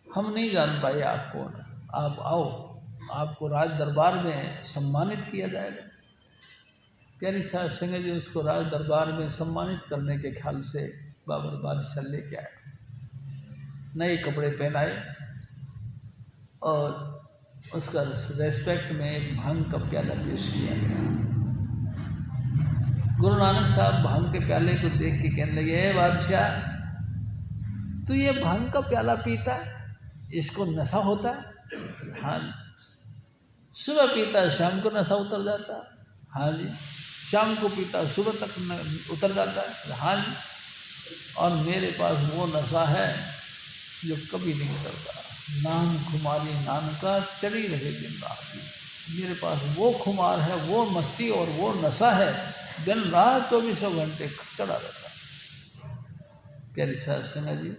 हम नहीं जान पाए आप कौन है। आप आओ, आपको राज दरबार में सम्मानित किया जाएगा। प्यारी साहब सिंह जी उसको राज दरबार में सम्मानित करने के ख्याल से बाबर बादशाह लेके आए, नए कपड़े पहनाए और उसका रेस्पेक्ट में एक भांग का प्याला पेश किया गया। गुरु नानक साहब भांग के प्याले को देख के कहने लगे, हे बादशाह, तू ये भांग का प्याला पीता, इसको नशा होता है? हाँ जी। सुबह पीता शाम को नशा उतर जाता है? हाँ जी। शाम को पीता सुबह तक उतर जाता है? हाँ जी। और मेरे पास वो नशा है जो कभी नहीं उतरता। नाम खुमारी नानका चढ़ी रहे दिन रात। मेरे पास वो खुमार है, वो मस्ती और वो नशा है, दिन रात 24 घंटे चढ़ा रहता है। प्यारी साहब सिंह जी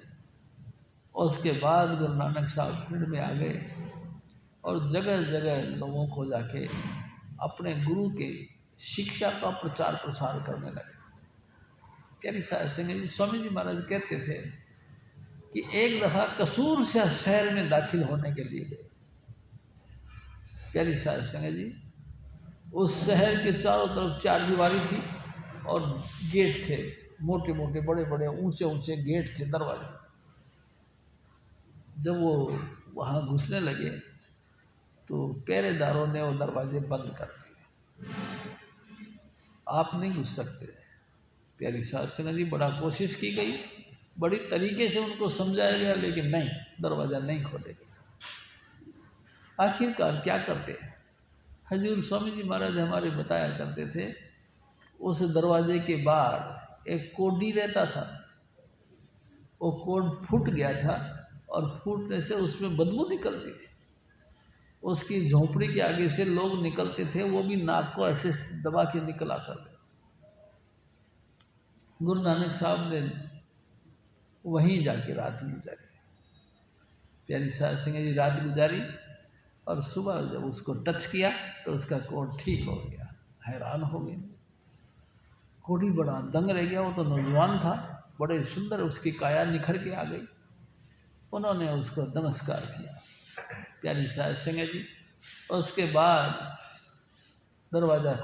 उसके बाद गुरु नानक साहब फील्ड में आ गए और जगह जगह लोगों को जाके अपने गुरु के शिक्षा का प्रचार प्रसार करने लगे। प्यारी साहब सिंह जी स्वामी जी महाराज कहते थे कि एक दफ़ा कसूर से शहर में दाखिल होने के लिए गए। प्यारी साहब सिंह जी उस शहर के चारों तरफ 4 दीवारी थी और गेट थे, मोटे मोटे बड़े बड़े ऊंचे ऊंचे गेट थे, दरवाजे। जब वो वहाँ घुसने लगे तो पहरेदारों ने वो दरवाजे बंद कर दिए, आप नहीं घुस सकते। प्यारी साहब सिंह जी बड़ा कोशिश की गई, बड़ी तरीके से उनको समझाया गया, लेकिन नहीं, दरवाज़ा नहीं खोलेगा। आखिरकार क्या करते, हजूर स्वामी जी महाराज हमारे बताया करते थे, उस दरवाजे के बाहर एक कोडी रहता था, वो कोड फूट गया था और फूटने से उसमें बदबू निकलती थी। उसकी झोंपड़ी के आगे से लोग निकलते थे, वो भी नाक को ऐसे दबा के निकला करते। गुरु नानक साहब ने वहीं जाके रात गुजारी। प्यारी साहब सिंह जी रात गुजारी और सुबह जब उसको टच किया तो उसका कोड ठीक हो गया। हैरान हो गए, कोडी बड़ा दंग रह गया। वो तो नौजवान था, बड़े सुंदर उसकी काया निखर के आ गई। उन्होंने उसको नमस्कार किया। प्यारी साहब सिंह जी उसके बाद दरवाज़ा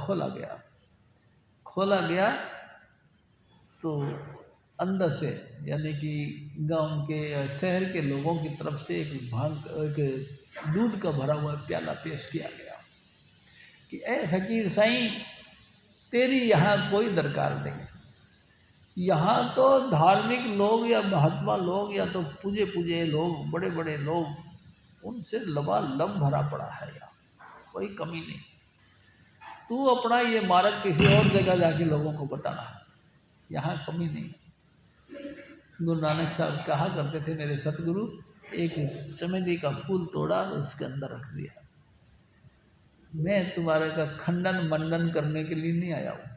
खोला गया तो अंदर से यानी कि गांव के शहर के लोगों की तरफ से एक दूध का भरा हुआ प्याला पेश किया गया कि ए फकीर साईं, तेरी यहाँ कोई दरकार नहीं। यहाँ तो धार्मिक लोग या महात्मा लोग या तो पूजे लोग, बड़े बड़े लोग, उनसे लबालब भरा पड़ा है, यहाँ कोई कमी नहीं। तू अपना ये मार्ग किसी और जगह जाके लोगों को बताना, यहाँ कमी नहीं। गुरु नानक साहब कहा करते थे, मेरे सतगुरु, एक चमेली का फूल तोड़ा और उसके अंदर रख दिया। मैं तुम्हारे का खंडन मंडन करने के लिए नहीं आया हूँ।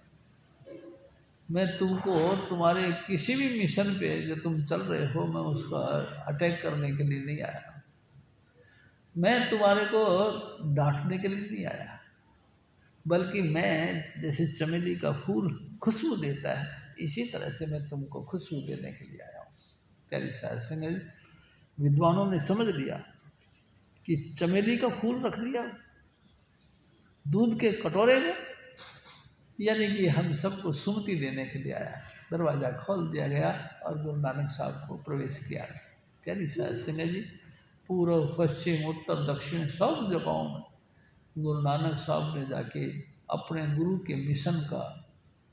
मैं तुमको तुम्हारे किसी भी मिशन पे जो तुम चल रहे हो, मैं उसका अटैक करने के लिए नहीं आया। मैं तुम्हारे को डांटने के लिए नहीं आया, बल्कि मैं जैसे चमेली का फूल खुशबू देता है, इसी तरह से मैं तुमको खुशबू देने के लिए आया हूँ। प्यारी साध संगत, विद्वानों ने समझ लिया कि चमेली का फूल रख दिया दूध के कटोरे में, यानी कि हम सबको सुमति देने के लिए आया। दरवाज़ा खोल दिया गया और गुरु नानक साहब को प्रवेश किया गया। प्यारी साध संगत जी, पूर्व पश्चिम उत्तर दक्षिण सब जगहों में गुरु नानक साहब ने जाके अपने गुरु के मिशन का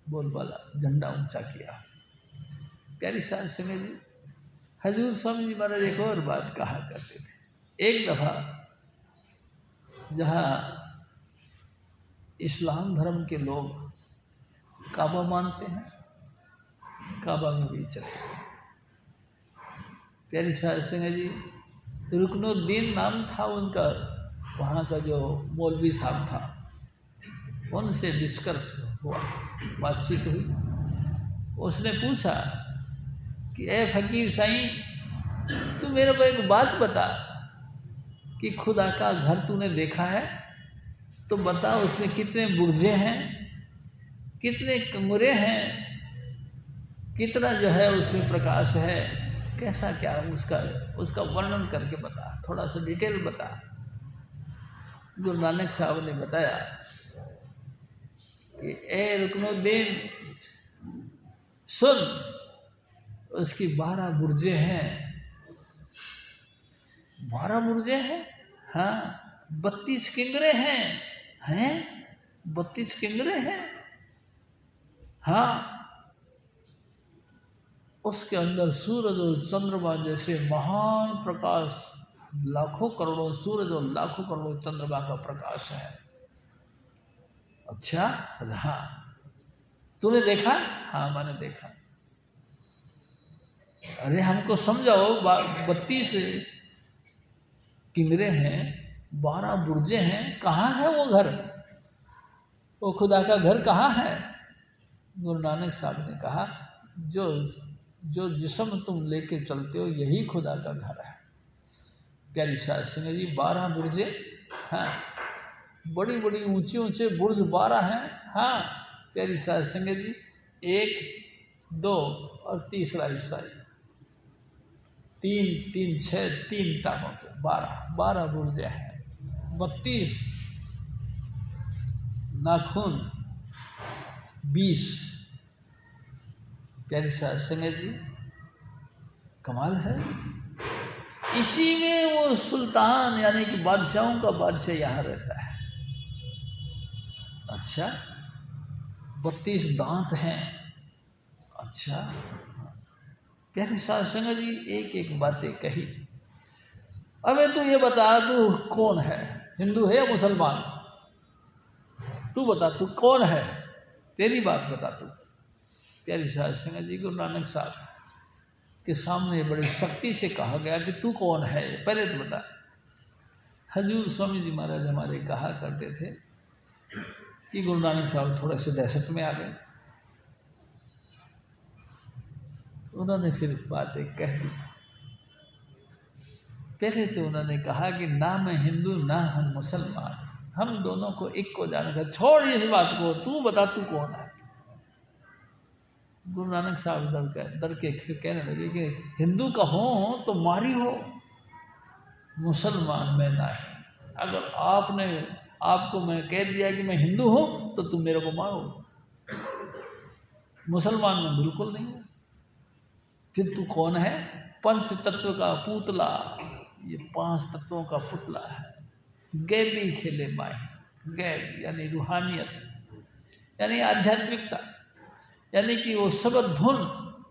बोलबाला झंडा ऊंचा किया। प्यारी साध संगत जी, हजूर स्वामी जी महाराज एक और बात कहा करते थे। एक दफ़ा जहाँ इस्लाम धर्म के लोग काबा मानते हैं, काबा में भी चले गए। प्यारी साध संगत जी, रुकनुद्दीन नाम था उनका, वहाँ का जो मौलवी साहब था, उनसे डिस्कस हुआ, बातचीत हुई। उसने पूछा कि ए फकीर साईं, तू मेरे को एक बात बता कि खुदा का घर तूने देखा है तो बता, उसमें कितने बुर्जे हैं, कितने कमरे हैं, कितना जो है उसमें प्रकाश है, कैसा क्या उसका वर्णन करके बता, थोड़ा सा डिटेल बता। गुरु नानक साहब ने बताया कि ए रुकनुद्दीन सुन, उसकी 12 बुर्जे हैं। 12 बुर्जे हैं? हाँ। 32 किंगरे हैं? 32 किंगरे हैं? हाँ। उसके अंदर सूरज और चंद्रमा जैसे महान प्रकाश, लाखों करोड़ों सूरज और लाखों करोड़ों चंद्रमा का प्रकाश है। अच्छा, हाँ। तूने देखा? हाँ, मैंने देखा। अरे हमको समझाओ, 32 किंगरे हैं, 12 बुर्जे हैं, कहाँ है वो घर? वो खुदा का घर कहाँ है? गुरु नानक साहब ने कहा, जो जिस्म तुम लेके चलते हो, यही खुदा का घर है। प्यारी साध संगत जी, 12 बुर्जे, हाँ, बड़ी बड़ी ऊंचे ऊंचे बुर्ज 12 हैं। हाँ प्यारी साध संगत जी, 1, 2 और तीसरा हिस्सा 3, 6, 3 टांगों के 12 बुर्जे हैं। 32 नाखून 20। प्यारी साध संगत जी, कमाल है। इसी में वो सुल्तान यानी कि बादशाहों का बादशाह यहाँ रहता है। अच्छा, 32 दांत हैं। अच्छा, प्यारे साध संगत जी, एक एक बातें कही। अबे तू ये बता, तू कौन है? हिंदू है या मुसलमान? तू बता, तू कौन है? तेरी बात बता तू। प्यारी साध संगत जी, गुरु नानक साहब के सामने बड़ी सख्ती से कहा गया कि तू कौन है, पहले तो बता। हजूर स्वामी जी महाराज हमारे कहा करते थे कि गुरु नानक साहब थोड़े से दहशत में आ गए। तो उन्होंने फिर बातें कह दी। पहले तो उन्होंने कहा कि ना मैं हिंदू ना हम मुसलमान, हम दोनों को एक को जानेगा। छोड़ इस बात को, तू बता तू कौन है। गुरु नानक साहब डर के कहने लगे कि हिंदू का हो तो मारी हो, मुसलमान में ना है। अगर आपको मैं कह दिया कि मैं हिंदू हूँ तो तुम मेरे को मारो, मुसलमान में बिल्कुल नहीं है। फिर तू कौन है? पंच तत्व का पुतला, ये 5 तत्वों का पुतला है। गैबी खेले माही, गैब यानी रूहानियत, यानी आध्यात्मिकता, यानी कि वो शब्द धुन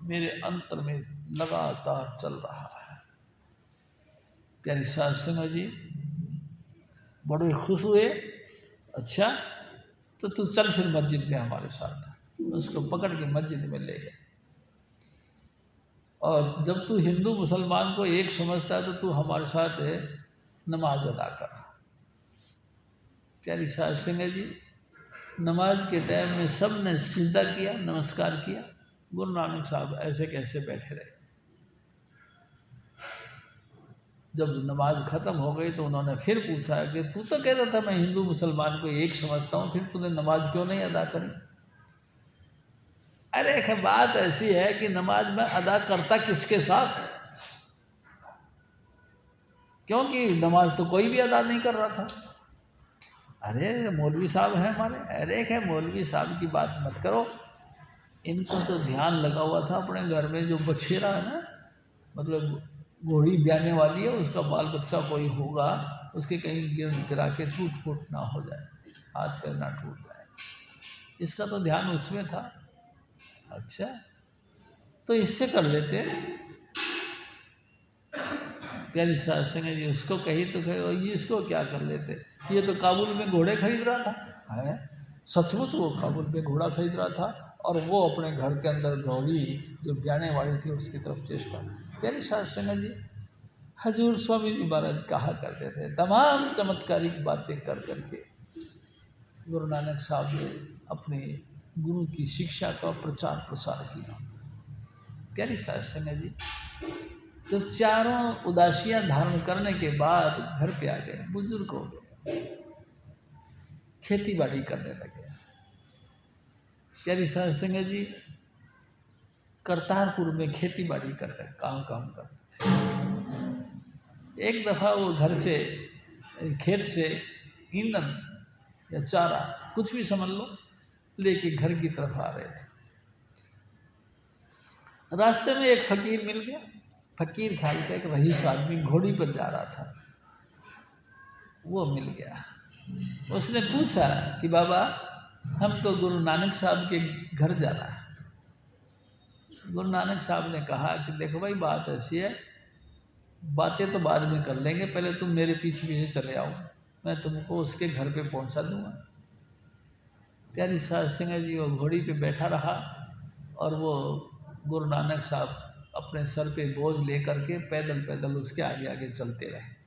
मेरे अंतर में लगातार चल रहा है। प्यारी साध संगत जी बड़े खुश हुए। अच्छा तो तू चल फिर मस्जिद में हमारे साथ। उसको पकड़ के मस्जिद में ले गए। और जब तू हिंदू मुसलमान को एक समझता है तो तू हमारे साथ नमाज अदा कर। प्यारी साध संगत जी नमाज के टाइम में सब ने सिजदा किया, नमस्कार किया। गुरु नानक साहब ऐसे कैसे बैठे रहे। जब नमाज ख़त्म हो गई तो उन्होंने फिर पूछा कि तू तो कहता था मैं हिंदू मुसलमान को एक समझता हूँ, फिर तूने नमाज क्यों नहीं अदा करी? अरे बात ऐसी है कि नमाज में अदा करता किसके साथ, क्योंकि नमाज तो कोई भी अदा नहीं कर रहा था। अरे मौलवी साहब हैं हमारे, अरे मौलवी साहब की बात मत करो, इनको तो ध्यान लगा हुआ था अपने घर में जो बछेरा है ना, मतलब घोड़ी ब्याने वाली है, उसका बाल बच्चा कोई होगा, उसके कहीं गिरा के टूट फूट ना हो जाए, हाथ पैर ना टूट जाए, इसका तो ध्यान उसमें था। अच्छा तो इससे कर लेते। प्यारी साध संगत जी उसको कही तो कहे ये इसको क्या कर लेते, ये तो काबुल में घोड़े खरीद रहा था। है सचमुच वो काबुल में घोड़ा खरीद रहा था और वो अपने घर के अंदर घोड़ी जो ब्याने वाली थी उसकी तरफ चेष्टा। प्यारी साध संगत जी हजूर स्वामी जी महाराज कहा करते थे, तमाम चमत्कारिक बातें कर करके गुरु नानक साहब ने अपने गुरु की शिक्षा का प्रचार प्रसार किया। प्यारी साध संगत जी जब चारों उदासियां धारण करने के बाद घर पे आ गए, बुजुर्ग हो गए, खेती बाड़ी करने लगे। प्यारी साध संगत जी करतारपुर में खेती बाड़ी करते काम करते थे। एक दफ़ा वो घर से खेत से ईंधन या चारा कुछ भी समझ लो लेके घर की तरफ आ रहे थे। रास्ते में एक फकीर मिल गया। फकीर ख्याल का एक रईस आदमी घोड़ी पर जा रहा था, वो मिल गया। उसने पूछा कि बाबा हमको गुरु नानक साहब के घर जाना है। गुरु नानक साहब ने कहा कि देखो भाई बात ऐसी है, बातें तो बाद में कर लेंगे, पहले तुम मेरे पीछे पीछे चले आओ, मैं तुमको उसके घर पे पहुंचा दूंगा। प्यारी साध संगत जी वो घोड़ी पे बैठा रहा और वो गुरु नानक साहब अपने सर पे बोझ लेकर के पैदल पैदल उसके आगे आगे चलते रहे।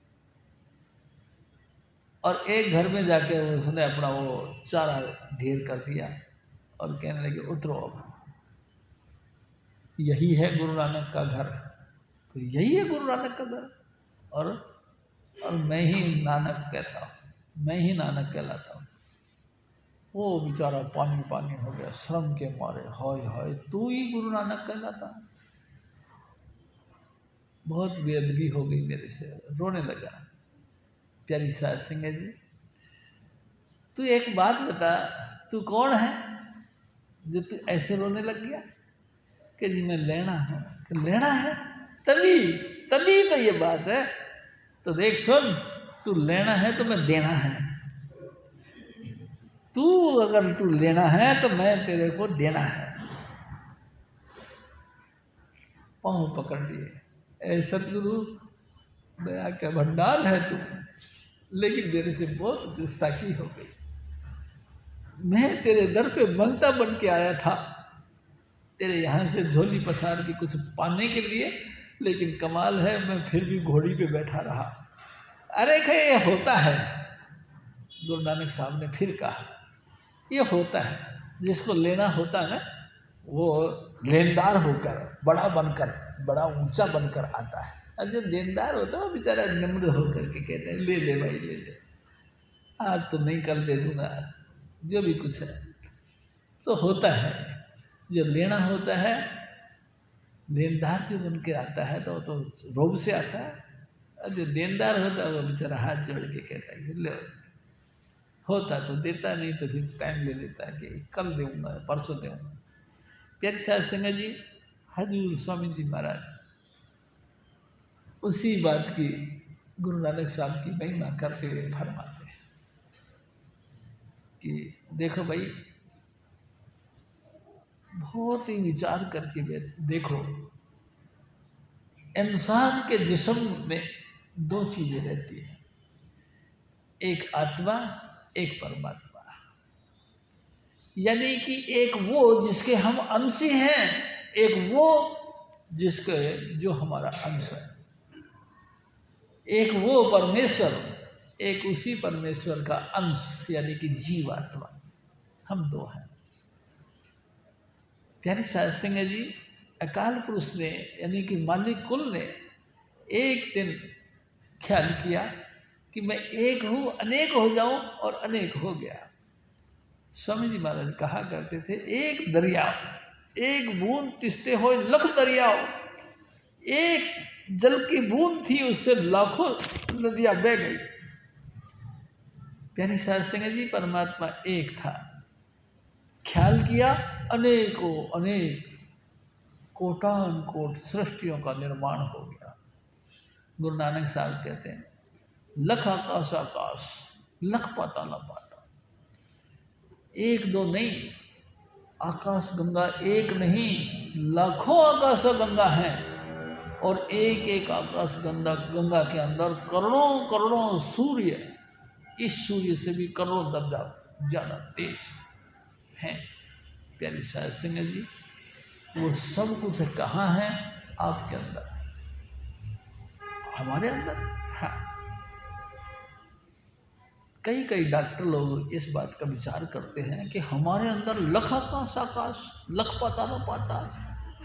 और एक घर में जाके उसने अपना वो चारा ढेर कर दिया और कहने लगे उतरो, अब यही है गुरु नानक का घर, तो यही है गुरु नानक का घर, और मैं ही नानक कहता हूँ, मैं ही नानक कहलाता हूँ। वो बेचारा पानी पानी हो गया शर्म के मारे, हाय हाय तू ही गुरु नानक कहलाता है। बहुत बेअदबी हो गई मेरे से, रोने लगा। प्यारी साध संगत जी तू एक बात बता, तू कौन है जो तू ऐसे रोने लग गया? कि जी मैं लेना हूँ। कि लेना है? तभी तो ये बात है। तो देख सुन, तू लेना है तो मैं देना है, तू अगर तू लेना है तो मैं तेरे को देना है। पाँव पकड़ लिए, ऐ सतगुरु दया का भंडार है तू, लेकिन मेरे से बहुत गुस्ताखी हो गई। मैं तेरे दर पे मंगता बन के आया था तेरे यहाँ से झोली पसार के कुछ पाने के लिए, लेकिन कमाल है मैं फिर भी घोड़ी पे बैठा रहा। अरे ये होता है। गुरु नानक साहब ने फिर कहा ये होता है, जिसको लेना होता है ना वो लेनदार होकर बड़ा बनकर बड़ा ऊंचा बनकर आता है, और जो देनदार होता है वो बेचारा नम्र होकर के कहते हैं ले ले भाई ले ले, आज तो नहीं कल दे दूंगा, जो भी कुछ है। तो होता है जो लेना होता है, देनदार जो बन के आता है तो रोब से आता है, और जो देनदार होता है वो बेचारा हाथ जोड़ के कहता है कि लो, होता तो देता, नहीं तो फिर टाइम ले लेता है कि कल दूंगा, परसों दूंगा। प्यारे साध संगत जी, हजूर स्वामी जी महाराज उसी बात की गुरु नानक साहब की महिमा करते हुए फरमाते हैं कि देखो भाई, बहुत ही विचार करके देखो, इंसान के जिस्म में दो चीजें रहती हैं, एक आत्मा, एक परमात्मा। यानी कि एक वो जिसके हम अंशी हैं, एक वो जिसके जो हमारा अंश है। एक वो परमेश्वर, एक उसी परमेश्वर का अंश यानी कि जीवात्मा, हम दो हैं। प्यारे साध संगत जी, अकाल पुरुष ने यानी कि मालिक कुल ने एक दिन ख्याल किया कि मैं एक हूँ, अनेक हो जाऊं, और अनेक हो गया। स्वामी जी महाराज कहा करते थे, एक दरिया, एक बूंद तिस्ते हो लख दरियाओ। एक जल की बूंद थी, उससे लाखों नदियां बह गई। प्यारी साध संगत जी, परमात्मा एक था, ख्याल किया, अनेकों अनेक कोटान कोट सृष्टियों का निर्माण हो गया। गुरु नानक साहब कहते हैं, लख आकाश आकाश, लख पाताल पाताल। एक दो नहीं, आकाश गंगा एक नहीं, लाखों आकाश गंगा हैं, और एक एक आकाश गंगा के अंदर करोड़ों करोड़ों सूर्य, इस सूर्य से भी करोड़ों दर्जा ज़्यादा तेज हैं। प्यारी साध संगत जी, वो सब कुछ कहाँ है? आपके अंदर, हमारे अंदर। हाँ, कई कई डॉक्टर लोग इस बात का विचार करते हैं कि हमारे अंदर लख आकाश आकाश, लख पाताल पाताल,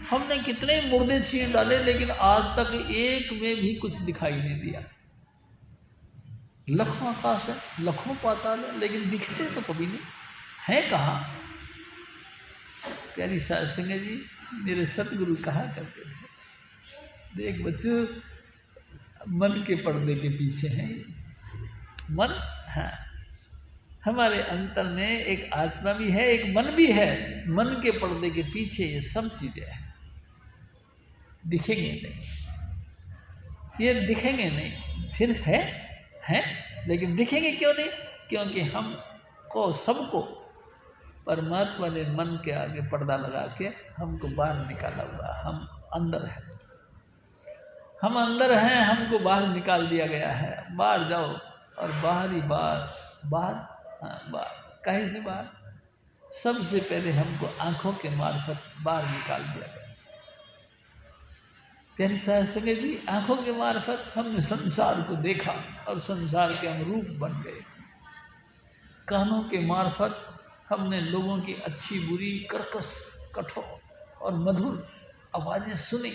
हमने कितने मुर्दे चीर डाले, लेकिन आज तक एक में भी कुछ दिखाई नहीं दिया। लखों आकाश है, लखों पाताल है, लेकिन दिखते तो कभी नहीं है। कहाँ? प्यारी साध संगत जी, मेरे सतगुरु कहा करते थे, देख बच्चों, मन के पर्दे के पीछे है मन। हाँ, हमारे अंतर में एक आत्मा भी है, एक मन भी है। मन के पर्दे के पीछे ये सब चीजें हैं, दिखेंगे नहीं, ये दिखेंगे नहीं, फिर है, लेकिन दिखेंगे क्यों नहीं? क्योंकि हमको सबको परमात्मा ने मन के आगे पर्दा लगा के हमको बाहर निकाला हुआ। हम अंदर हैं, हम अंदर हैं, हमको बाहर निकाल दिया गया है। बाहर जाओ, और बाहरी बाहर, हाँ बाहर, कहीं से बाहर, सबसे पहले हमको आंखों के मार्फत बाहर निकाल दिया गया। प्यारी साध संगत जी, आंखों के मार्फत हमने संसार को देखा और संसार के अनुरूप बन गए। कानों के मार्फत हमने लोगों की अच्छी बुरी, कर्कश, कठोर और मधुर आवाज़ें सुनी।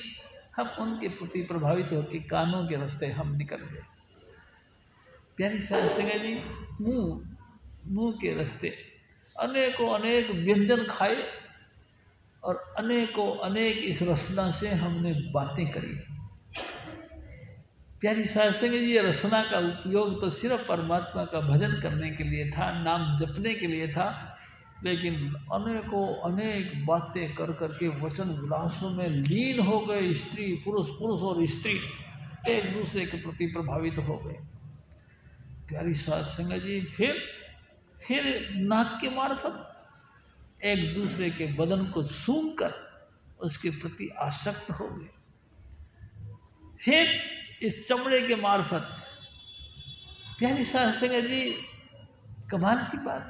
हम उनके प्रति प्रभावित होकर कानों के रास्ते हम निकल गए। प्यारी साध संगत जी, मुंह के रास्ते अनेकों अनेक व्यंजन खाए, और अनेकों अनेक इस रसना से हमने बातें करी। प्यारी साध संगत जी, रसना का उपयोग तो सिर्फ परमात्मा का भजन करने के लिए था, नाम जपने के लिए था, लेकिन अनेकों अनेक बातें कर करके वचन विलासों में लीन हो गए। स्त्री पुरुष, पुरुष और स्त्री एक दूसरे के प्रति प्रभावित हो गए। प्यारी साध संगत जी, फिर नाक के मार्फत एक दूसरे के बदन को सूंघकर उसके प्रति आसक्त हो गए। फिर इस चमड़े के मार्फत, प्यारी साध संगत जी, कमाल की बात,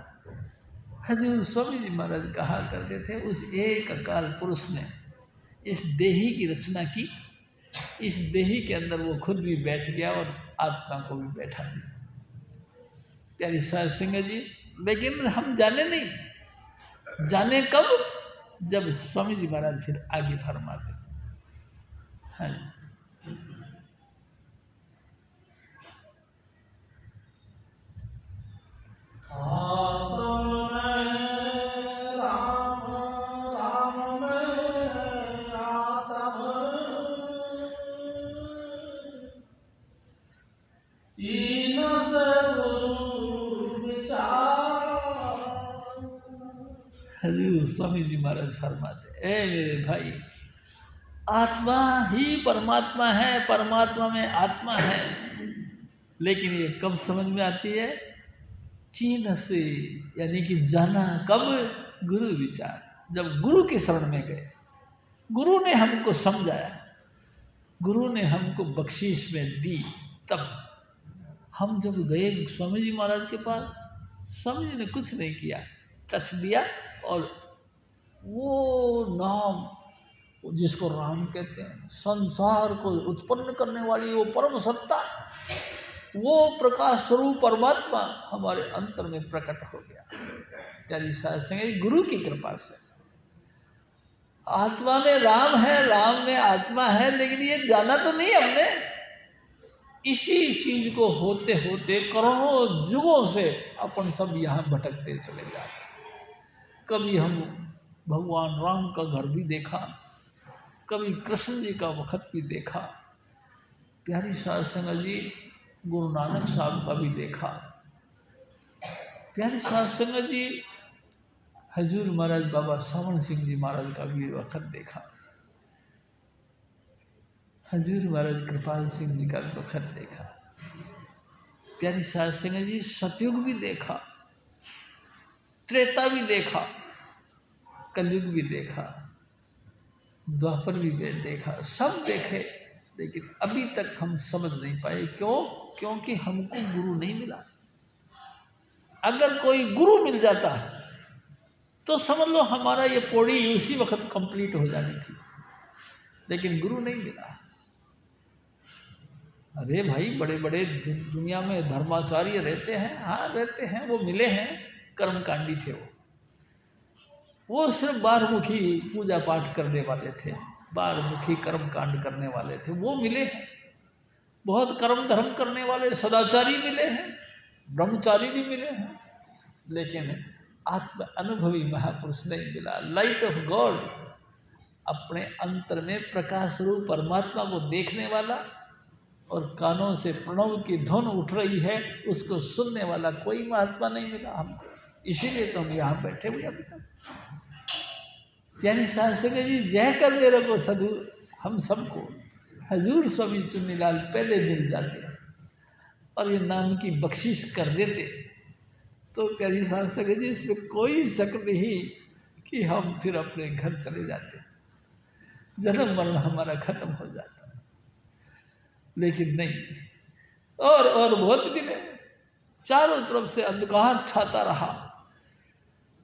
हजूर स्वामी जी महाराज कहा करते थे, उस एक अकाल पुरुष ने इस देही की रचना की, इस देही के अंदर वो खुद भी बैठ गया और आत्मा को भी बैठा दिया। प्यारी साध संगत जी, लेकिन हम जाने नहीं, जाने कब? जब स्वामी जी महाराज फिर आगे फरमाते। हाँ, हजूर स्वामी जी महाराज फरमाते, ए मेरे भाई, आत्मा ही परमात्मा है, परमात्मा में आत्मा है। लेकिन ये कब समझ में आती है? चीन से, यानी कि जाना कब? गुरु विचार, जब गुरु के शरण में गए, गुरु ने हमको समझाया, गुरु ने हमको बख्शीश में दी, तब हम जब गए स्वामी जी महाराज के पास, स्वामी जी ने कुछ नहीं किया, टच दिया और वो नाम जिसको राम कहते हैं, संसार को उत्पन्न करने वाली वो परम सत्ता, वो प्रकाश स्वरूप परमात्मा हमारे अंतर में प्रकट हो गया। प्यारी साध संगत, गुरु की कृपा से आत्मा में राम है, राम में आत्मा है, लेकिन ये जाना तो नहीं हमने। इसी चीज को होते होते करोड़ों युगों से अपन सब यहाँ भटकते चले जाते। कभी हम भगवान राम का घर भी देखा, कभी कृष्ण जी का वक्त भी देखा, प्यारी साध संगत जी गुरु नानक साहब का भी देखा, प्यारी साध संगत जी हजूर महाराज बाबा सावन सिंह जी महाराज का भी वक्त देखा, हजूर महाराज कृपाल सिंह जी का भी वक्त देखा, प्यारी साध संगत जी सतयुग भी देखा, त्रेता भी देखा, कलयुग भी देखा, द्वापर भी देखा, सब देखे, लेकिन अभी तक हम समझ नहीं पाए। क्यों? क्योंकि हमको गुरु नहीं मिला। अगर कोई गुरु मिल जाता तो समझ लो हमारा ये पौड़ी उसी वक्त कंप्लीट हो जानी थी, लेकिन गुरु नहीं मिला। अरे भाई, बड़े बड़े दुनिया में धर्माचार्य रहते हैं, हाँ रहते हैं, वो मिले हैं, कर्मकांडी थे वो सिर्फ बारमुखी पूजा पाठ करने वाले थे, बारमुखी कर्म कांड करने वाले थे, वो मिले हैं। बहुत कर्म धर्म करने वाले सदाचारी मिले हैं, ब्रह्मचारी भी मिले हैं, लेकिन आत्म अनुभवी महापुरुष नहीं मिला। लाइट ऑफ गॉड, अपने अंतर में प्रकाश रूप परमात्मा को देखने वाला और कानों से प्रणव की धुन उठ रही है उसको सुनने वाला कोई महात्मा नहीं मिला हमको। इसीलिए तो हम यहाँ बैठे हुए अभी तक। यानी साध संगत जी जय कर मेरे को सदू हम सबको हजूर स्वामी चुन्नीलाल पहले मिल जाते और ये नाम की बख्शिश कर देते तो प्यारी साध संगत जी इसमें कोई शक नहीं कि हम फिर अपने घर चले जाते, जन्म मरण हमारा खत्म हो जाता। लेकिन नहीं, और बहुत भी नहीं, चारों तरफ से अंधकार छाता रहा।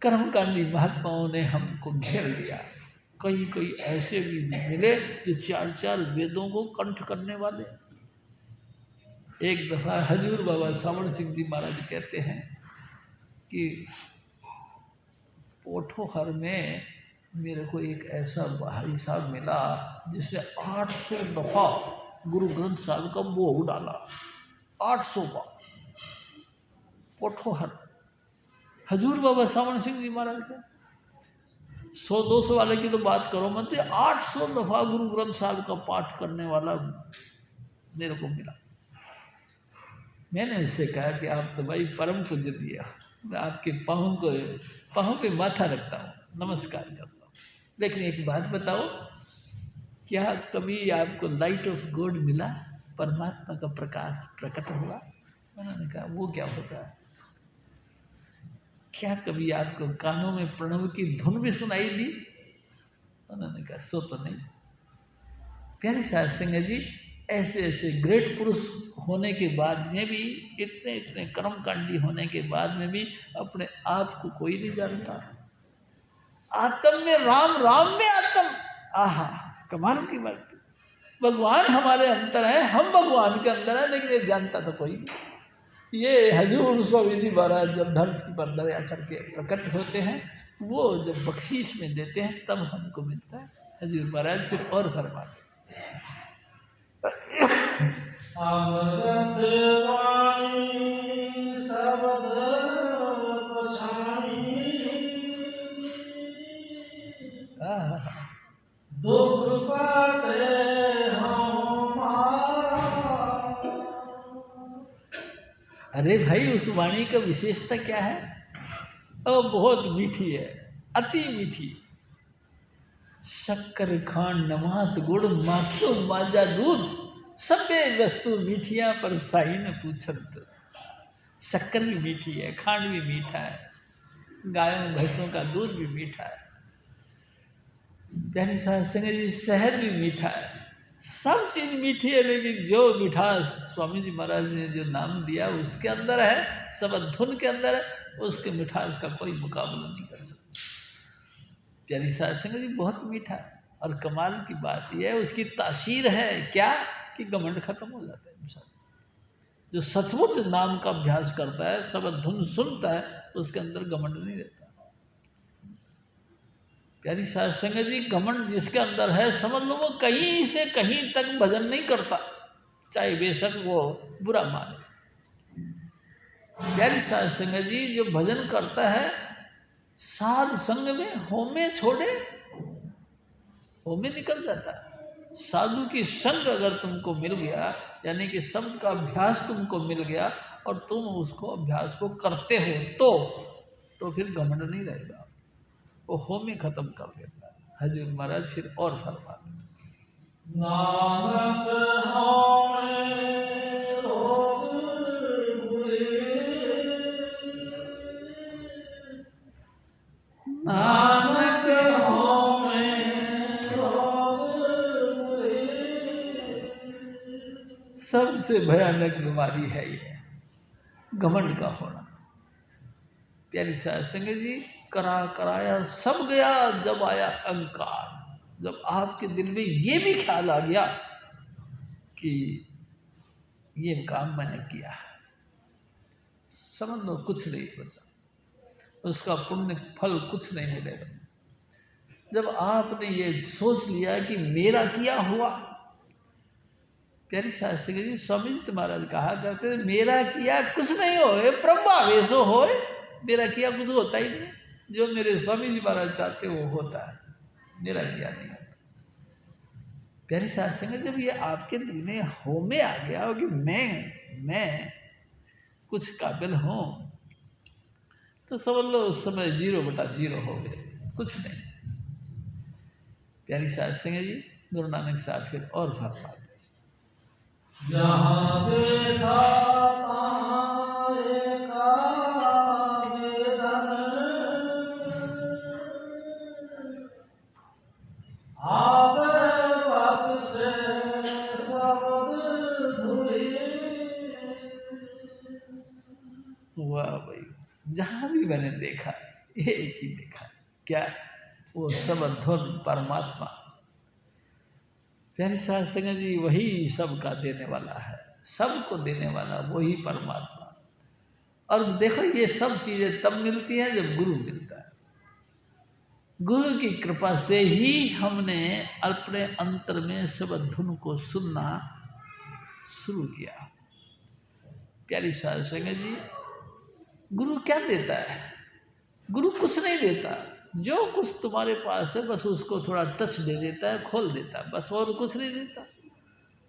कर्मकांडी महात्माओं ने हमको घेर लिया। कई ऐसे भी मिले जो 4 वेदों को कंठ करने वाले। एक दफ़ा हजूर बाबा सावन सिंह जी महाराज कहते हैं कि पोठोहर में मेरे को एक ऐसा भाई साहब मिला जिसने 800 दफ़ा गुरु ग्रंथ साहब का बोह डाला, 800 बार। पोठोहर हजूर बाबा सावन सिंह जी महाराज थे। 100-200 वाले की तो बात करो मत, 800 दफ़ा गुरु ग्रंथ साहब का पाठ करने वाला मेरे को मिला। मैंने उससे कहा कि आप तो भाई परम पूज्य दिया, मैं आपके पाँव पे माथा रखता हूँ, नमस्कार करता हूँ, लेकिन एक बात बताओ, क्या कभी आपको लाइट ऑफ गॉड मिला, परमात्मा का प्रकाश प्रकट हुआ? उन्होंने कहा वो क्या होता है? क्या कभी आपको कानों में प्रणव की धुन भी सुनाई दी? उन्होंने कहा सो तो नहीं। प्यारी साध संगत जी, ऐसे ग्रेट पुरुष होने के बाद में भी, इतने कर्मकांडी होने के बाद में भी अपने आप को कोई नहीं जानता। आत्म में राम, राम में आत्म, आहा कमाल की बात। भगवान हमारे अंदर है, हम भगवान के अंदर है, लेकिन ये जानता तो कोई नहीं। ये हजूर स्वामी जी महाराज जब धरती पर दया करके प्रकट होते हैं, वो जब बख्शीश में देते हैं तब हमको मिलता है। हजूर महाराज फिर और फरमाते दुख काटे अरे भाई, उस वाणी का विशेषता क्या है? अब बहुत मीठी है, अति मीठी। शक्कर खांड नमक गुड़ माखियो माजा दूध, सभे वस्तु मीठियाँ पर साई न पूछत। शक्कर भी मीठी है, खांड भी मीठा है, गायों भैंसों का दूध भी मीठा है, प्यारी साध संगत जी शहद भी मीठा है, सब चीज़ मीठी है। लेकिन जो मिठास स्वामी जी महाराज ने जो नाम दिया उसके अंदर है, सब धुन के अंदर है, उसके मिठास का कोई मुकाबला नहीं कर सकता। प्यारी साध संगत जी बहुत मीठा है। और कमाल की बात यह है उसकी तासीर है क्या कि घमंड खत्म हो जाता है इंसान। जो सचमुच नाम का अभ्यास करता है, सब धुन सुनता है, उसके अंदर घमंड नहीं रहता। प्यारी साध संगत जी घमंड जिसके अंदर है, समझ लो वो कहीं से कहीं तक भजन नहीं करता, चाहे बेशक वो बुरा माने। प्यारी साध संगत जी जो भजन करता है साध संग में होमे छोड़े होमे निकल जाता है। साधु की संग अगर तुमको मिल गया, यानी कि शब्द का अभ्यास तुमको मिल गया और तुम उसको अभ्यास को करते हो तो फिर घमंड नहीं रहेगा, वो होमे खत्म कर देता है। हजूर महाराज फिर और फरमाते नानक नानक होमे सबसे भयानक बीमारी है ये घमंड का होना। प्यारी साध संगत जी कराया सब गया, जब आया अहंकार, जब आपके दिल में ये भी ख्याल आ गया कि ये काम मैंने किया, समझ लो कुछ नहीं बचा, उसका पुण्य फल कुछ नहीं मिलेगा। जब आपने ये सोच लिया कि मेरा किया हुआ, प्यारी साध संगत जी स्वामी जी महाराज कहा करते थे मेरा किया कुछ नहीं होए प्रभावेशो होए, मेरा किया कुछ होता ही नहीं, जो मेरे स्वामी जी महाराज चाहते वो होता है, मेरा किया नहीं होता। प्यारी साध संगत जब ये आपके दिल में होमे आ गया हो कि मैं कुछ काबिल हूँ, तो समझ लो उस समय 0/0 हो गए, कुछ नहीं। प्यारी साध संगत जी गुरु नानक साहब फिर और फरमाते जहाँ देखा वाह भाई, जहाँ भी मैंने देखा एक ही देखा, क्या वो सब धुन परमात्मा। प्यारी साध संगत जी वही सबका देने वाला है, सबको देने वाला वही परमात्मा। और देखो ये सब चीज़ें तब मिलती हैं जब गुरु मिलता है। गुरु की कृपा से ही हमने अपने अंतर में सब धुन को सुनना शुरू किया। प्यारी साध संगत जी गुरु क्या देता है? गुरु कुछ नहीं देता, जो कुछ तुम्हारे पास है बस उसको थोड़ा टच दे देता है, खोल देता है, बस और कुछ नहीं देता।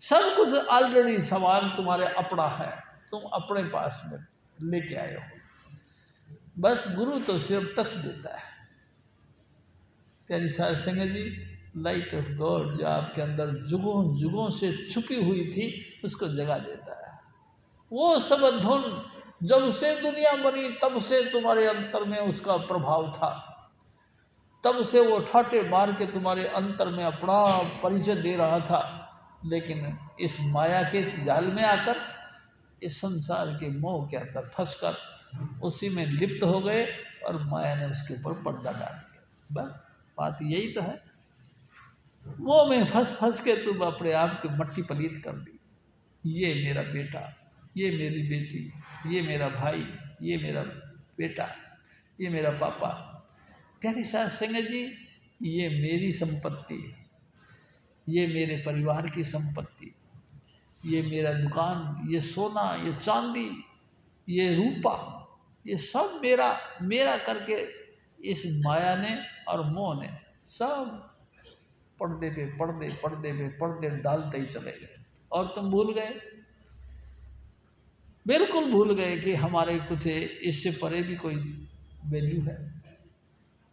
सब कुछ ऑलरेडी सामान तुम्हारे अपना है, तुम अपने पास में लेके आए हो, बस गुरु तो सिर्फ टच देता है। प्यारी साध संगत जी लाइट ऑफ गॉड जो आपके अंदर जुगों जुगों से छुपी हुई थी उसको जगा देता है। वो सब धुन जब से दुनिया बनी तब से तुम्हारे अंतर में उसका प्रभाव था, तब से वो ठाटे मार के तुम्हारे अंतर में अपना परिचय दे रहा था। लेकिन इस माया के जाल में आकर, इस संसार के मोह के अंदर फंसकर उसी में लिप्त हो गए और माया ने उसके ऊपर पर्दा डाल दिया। बस बात यही तो है, मोह में फंस के तुम अपने आप को मट्टी पलीत कर दी। ये मेरा बेटा, ये मेरी बेटी, ये मेरा भाई, ये मेरा बेटा, ये मेरा पापा। प्यारी साध संगत जी ये मेरी संपत्ति, ये मेरे परिवार की संपत्ति, ये मेरा दुकान, ये सोना, ये चांदी, ये रूपा, ये सब मेरा करके इस माया ने और मोह ने सब पर्दे पे डालते ही चले गए। और तुम भूल गए, बिल्कुल भूल गए कि हमारे कुछ इससे परे भी कोई वैल्यू है।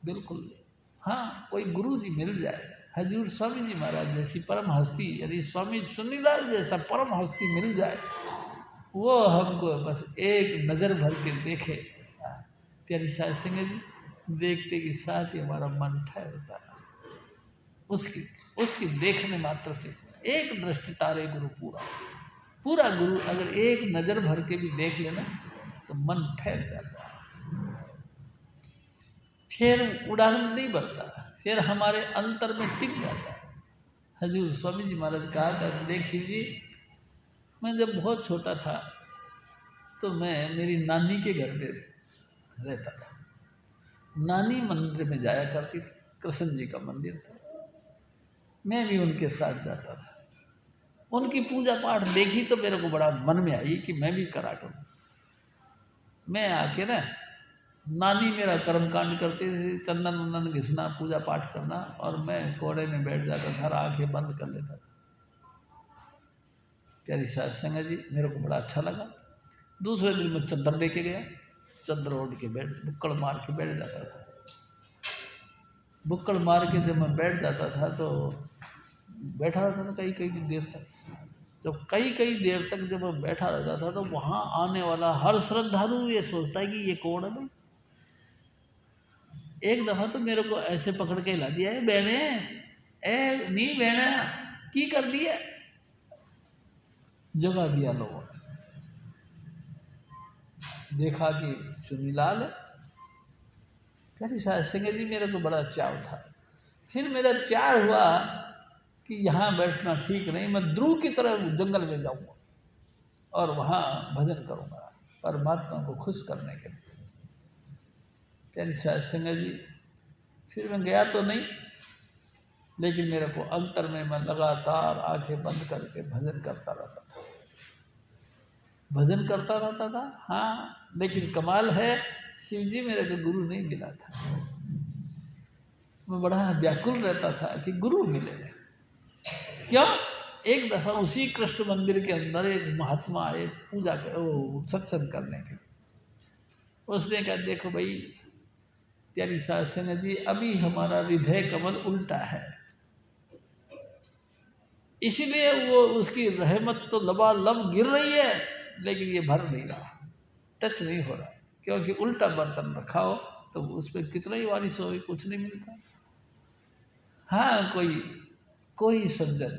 बिल्कुल। हाँ, कोई गुरु जी मिल जाए, हजूर स्वामी जी महाराज जैसी परम हस्ती, यानी स्वामी चुन्नीलाल जैसा परम हस्ती मिल जाए, वो हमको बस एक नज़र भर के देखे, प्यारी साध संगत जी, देखते के साथ ही हमारा मन ठहरता है। उसकी उसकी देखने मात्र से एक दृष्टि तारे गुरु पूरा पूरा गुरु अगर एक नज़र भर के भी देख लेना तो मन ठहर जाता है, फिर उड़ान नहीं बढ़ता, फिर हमारे अंतर में टिक जाता है। हजूर स्वामी जी महाराज कहा था, देख शिव जी, मैं जब बहुत छोटा था तो मैं मेरी नानी के घर पे रहता था। नानी मंदिर में जाया करती थी, कृष्ण जी का मंदिर था, मैं भी उनके साथ जाता था। उनकी पूजा पाठ देखी तो मेरे को बड़ा मन में आई कि मैं भी करा करूँ। मैं आके ना, नानी मेरा कर्मकांड करते थे, चंदन वंदन घिसना, पूजा पाठ करना, और मैं कोड़े में बैठ जाता था, आंखें बंद कर लेता था। प्यारी साध संगत जी, मेरे को बड़ा अच्छा लगा। दूसरे दिन मैं चद्दर लेके गया, चद्दर ओढ़ के बुक्कड़ मार के बैठ जाता था। बुक्कड़ मार के जब मैं बैठ जाता था तो बैठा रहता था कई कई देर तक। जब कई कई देर तक जब मैं बैठा रहता था तो वहाँ आने वाला हर श्रद्धालु ये सोचता है कि ये कौन है भाई। एक दफ़ा तो मेरे को ऐसे पकड़ के हिला दिया है, बहने ए नहीं बहना की कर दिया, जगा दिया लोगों ने। देखा कि चुन्नीलाल है। प्यारी साध संगत जी, मेरे को बड़ा चाव था। फिर मेरा चाव हुआ कि यहाँ बैठना ठीक नहीं, मैं ध्रुव की तरह जंगल में जाऊँगा और वहाँ भजन करूँगा परमात्मा को खुश करने के लिए। प्यारी साध संगत जी, फिर मैं गया तो नहीं, लेकिन मेरे को अंतर में मैं लगातार आंखें बंद करके भजन करता रहता था, भजन करता रहता था। हाँ, लेकिन कमाल है, शिव जी मेरे को गुरु नहीं मिला था। मैं बड़ा व्याकुल रहता था कि गुरु मिले। क्यों? एक दफ़ा उसी कृष्ण मंदिर के अंदर एक महात्मा आए पूजा कर सत्संग करने के। उसने कहा, देखो भाई प्यारी साध संगत जी, अभी हमारा हृदय कमल उल्टा है, इसीलिए वो उसकी रहमत तो लबालब गिर रही है, लेकिन ये भर नहीं रहा, टच नहीं हो रहा, क्योंकि उल्टा बर्तन रखा हो तो उस पर कितना ही वारिश हो, कुछ नहीं मिलता। हाँ, कोई सज्जन,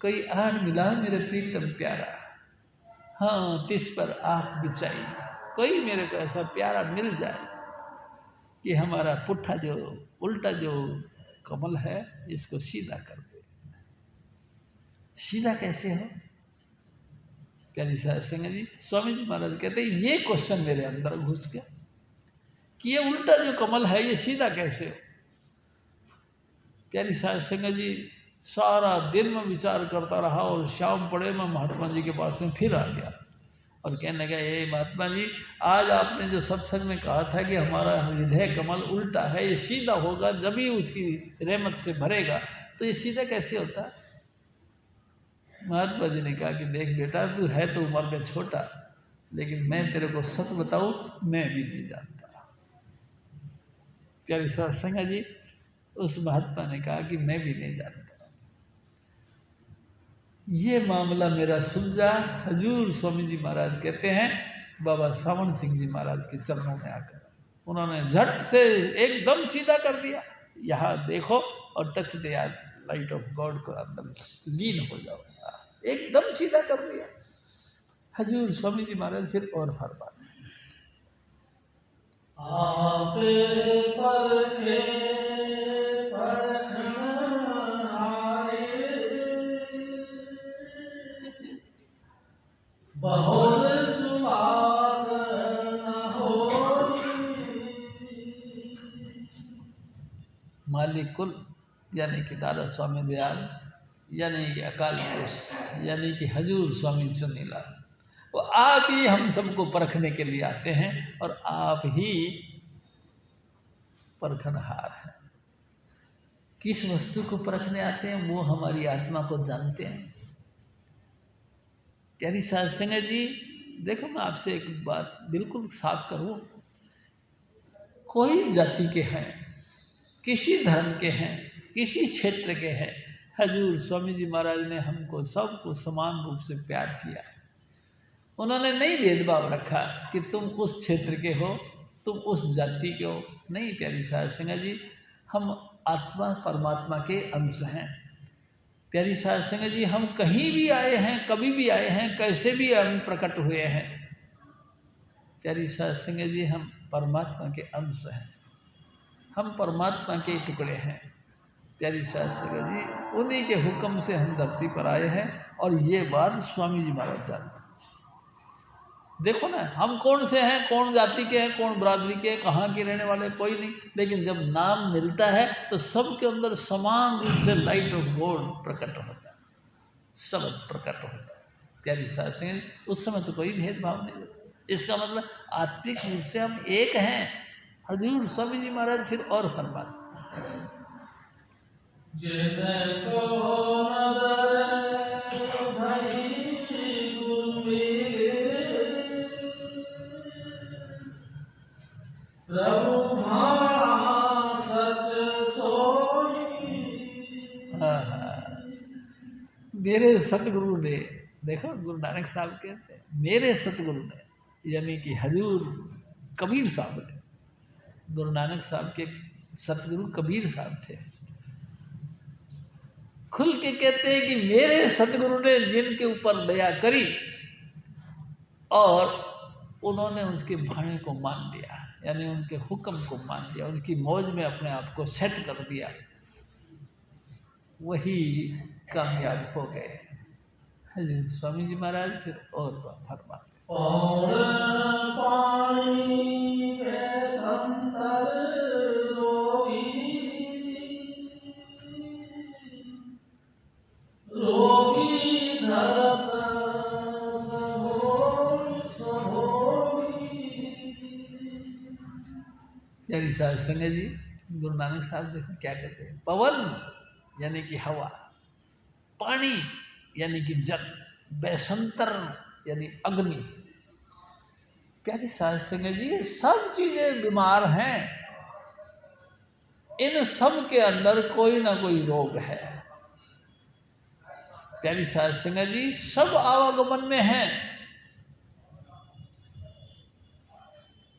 कोई आन मिला मेरे प्रीतम प्यारा, हाँ तिस पर आँख बिछाई, कोई मेरे को ऐसा प्यारा मिल जाए कि हमारा पुट्ठा जो उल्टा जो कमल है इसको सीधा कर दे। सीधा कैसे हो? प्यारी साध संगत जी, स्वामी जी महाराज कहते हैं, ये क्वेश्चन मेरे अंदर घुस गया कि ये उल्टा जो कमल है ये सीधा कैसे हो। प्यारी साध संगत जी, सारा दिन में विचार करता रहा और शाम पड़े मैं महात्मा जी के पास में फिर आ गया और कहने लगा, ये महात्मा जी, आज आपने जो सत्संग में कहा था कि हमारा हृदय कमल उल्टा है, ये सीधा होगा जब ही उसकी रहमत से भरेगा, तो ये सीधा कैसे होता है? महात्मा जी ने कहा कि देख बेटा, तू है तो उम्र में छोटा, लेकिन मैं तेरे को सच बताऊं, मैं भी नहीं जानता। प्यारी साध संगत जी, उस महात्मा ने कहा कि मैं भी नहीं जानता। ये मामला मेरा सुलझा। हजूर स्वामी जी महाराज कहते हैं, बाबा सावन सिंह जी महाराज के चरणों में आकर उन्होंने झट से एकदम सीधा कर दिया, यहाँ देखो और touch the light of God को अंदर लीन हो जाओ, एकदम सीधा कर दिया हजूर स्वामी जी महाराज। फिर और फरमाते हैं, आप बहुत सुभाग न होई। मालिक कुल यानी कि दादा स्वामी दयाल, यानी कि अकाल पुरुष, यानी कि हजूर स्वामी चुन्नीलाल, वो आप ही हम सबको परखने के लिए आते हैं और आप ही परखनहार हैं। किस वस्तु को परखने आते हैं वो हमारी आत्मा को जानते हैं। प्यारी साध संगत जी, देखो मैं आपसे एक बात बिल्कुल साफ करूँ, कोई जाति के हैं, किसी धर्म के हैं, किसी क्षेत्र के हैं, हजूर स्वामी जी महाराज ने हमको सबको समान रूप से प्यार किया। उन्होंने नहीं भेदभाव रखा कि तुम उस क्षेत्र के हो, तुम उस जाति के हो। नहीं प्यारी साध संगत जी, हम आत्मा परमात्मा के अंश हैं। प्यारी साध संगत जी, हम कहीं भी आए हैं, कभी भी आए हैं, कैसे भी हम प्रकट हुए हैं, प्यारी साध संगत जी, हम परमात्मा के अंश हैं, हम परमात्मा के टुकड़े हैं। प्यारी साध संगत जी, उन्हीं के हुक्म से हम धरती पर आए हैं और ये बात स्वामी जी महाराज जानते। देखो ना, हम कौन से हैं, कौन जाति के हैं, कौन बरादरी के हैं, कहाँ के रहने वाले, कोई नहीं, लेकिन जब नाम मिलता है तो सबके अंदर समान रूप से लाइट ऑफ गॉड प्रकट होता है, सब प्रकट होता है। प्यारी साध संगत, उस समय तो कोई भेदभाव नहीं होता। इसका मतलब आत्मिक रूप से हम एक हैं। हजूर स्वामी जी महाराज फिर और फरमाते, मेरे सतगुरु ने, देखो गुरु नानक साहब कहते हैं मेरे सतगुरु ने, यानी कि हजूर कबीर साहब ने, गुरु नानक साहब के सतगुरु कबीर साहब थे। खुल के कहते हैं कि मेरे सतगुरु ने जिनके ऊपर दया करी और उन्होंने उसके भाने को मान लिया, यानी उनके हुक्म को मान लिया, उनकी मौज में अपने आप को सेट कर दिया, वही कामयाब हो गए। हजूर स्वामी जी महाराज फिर और फरमाते, और पानी में संतर रोगी धरत यानी साध संगत जी, गुरु नानक साहब देखो क्या कहते हैं, पवन यानी कि हवा, पानी यानी कि जल, बैसंतर यानी अग्नि। प्यारी साध संगत जी, ये सब चीजें बीमार हैं, इन सब के अंदर कोई ना कोई रोग है। प्यारी साध संगत जी, सब आवागमन में है,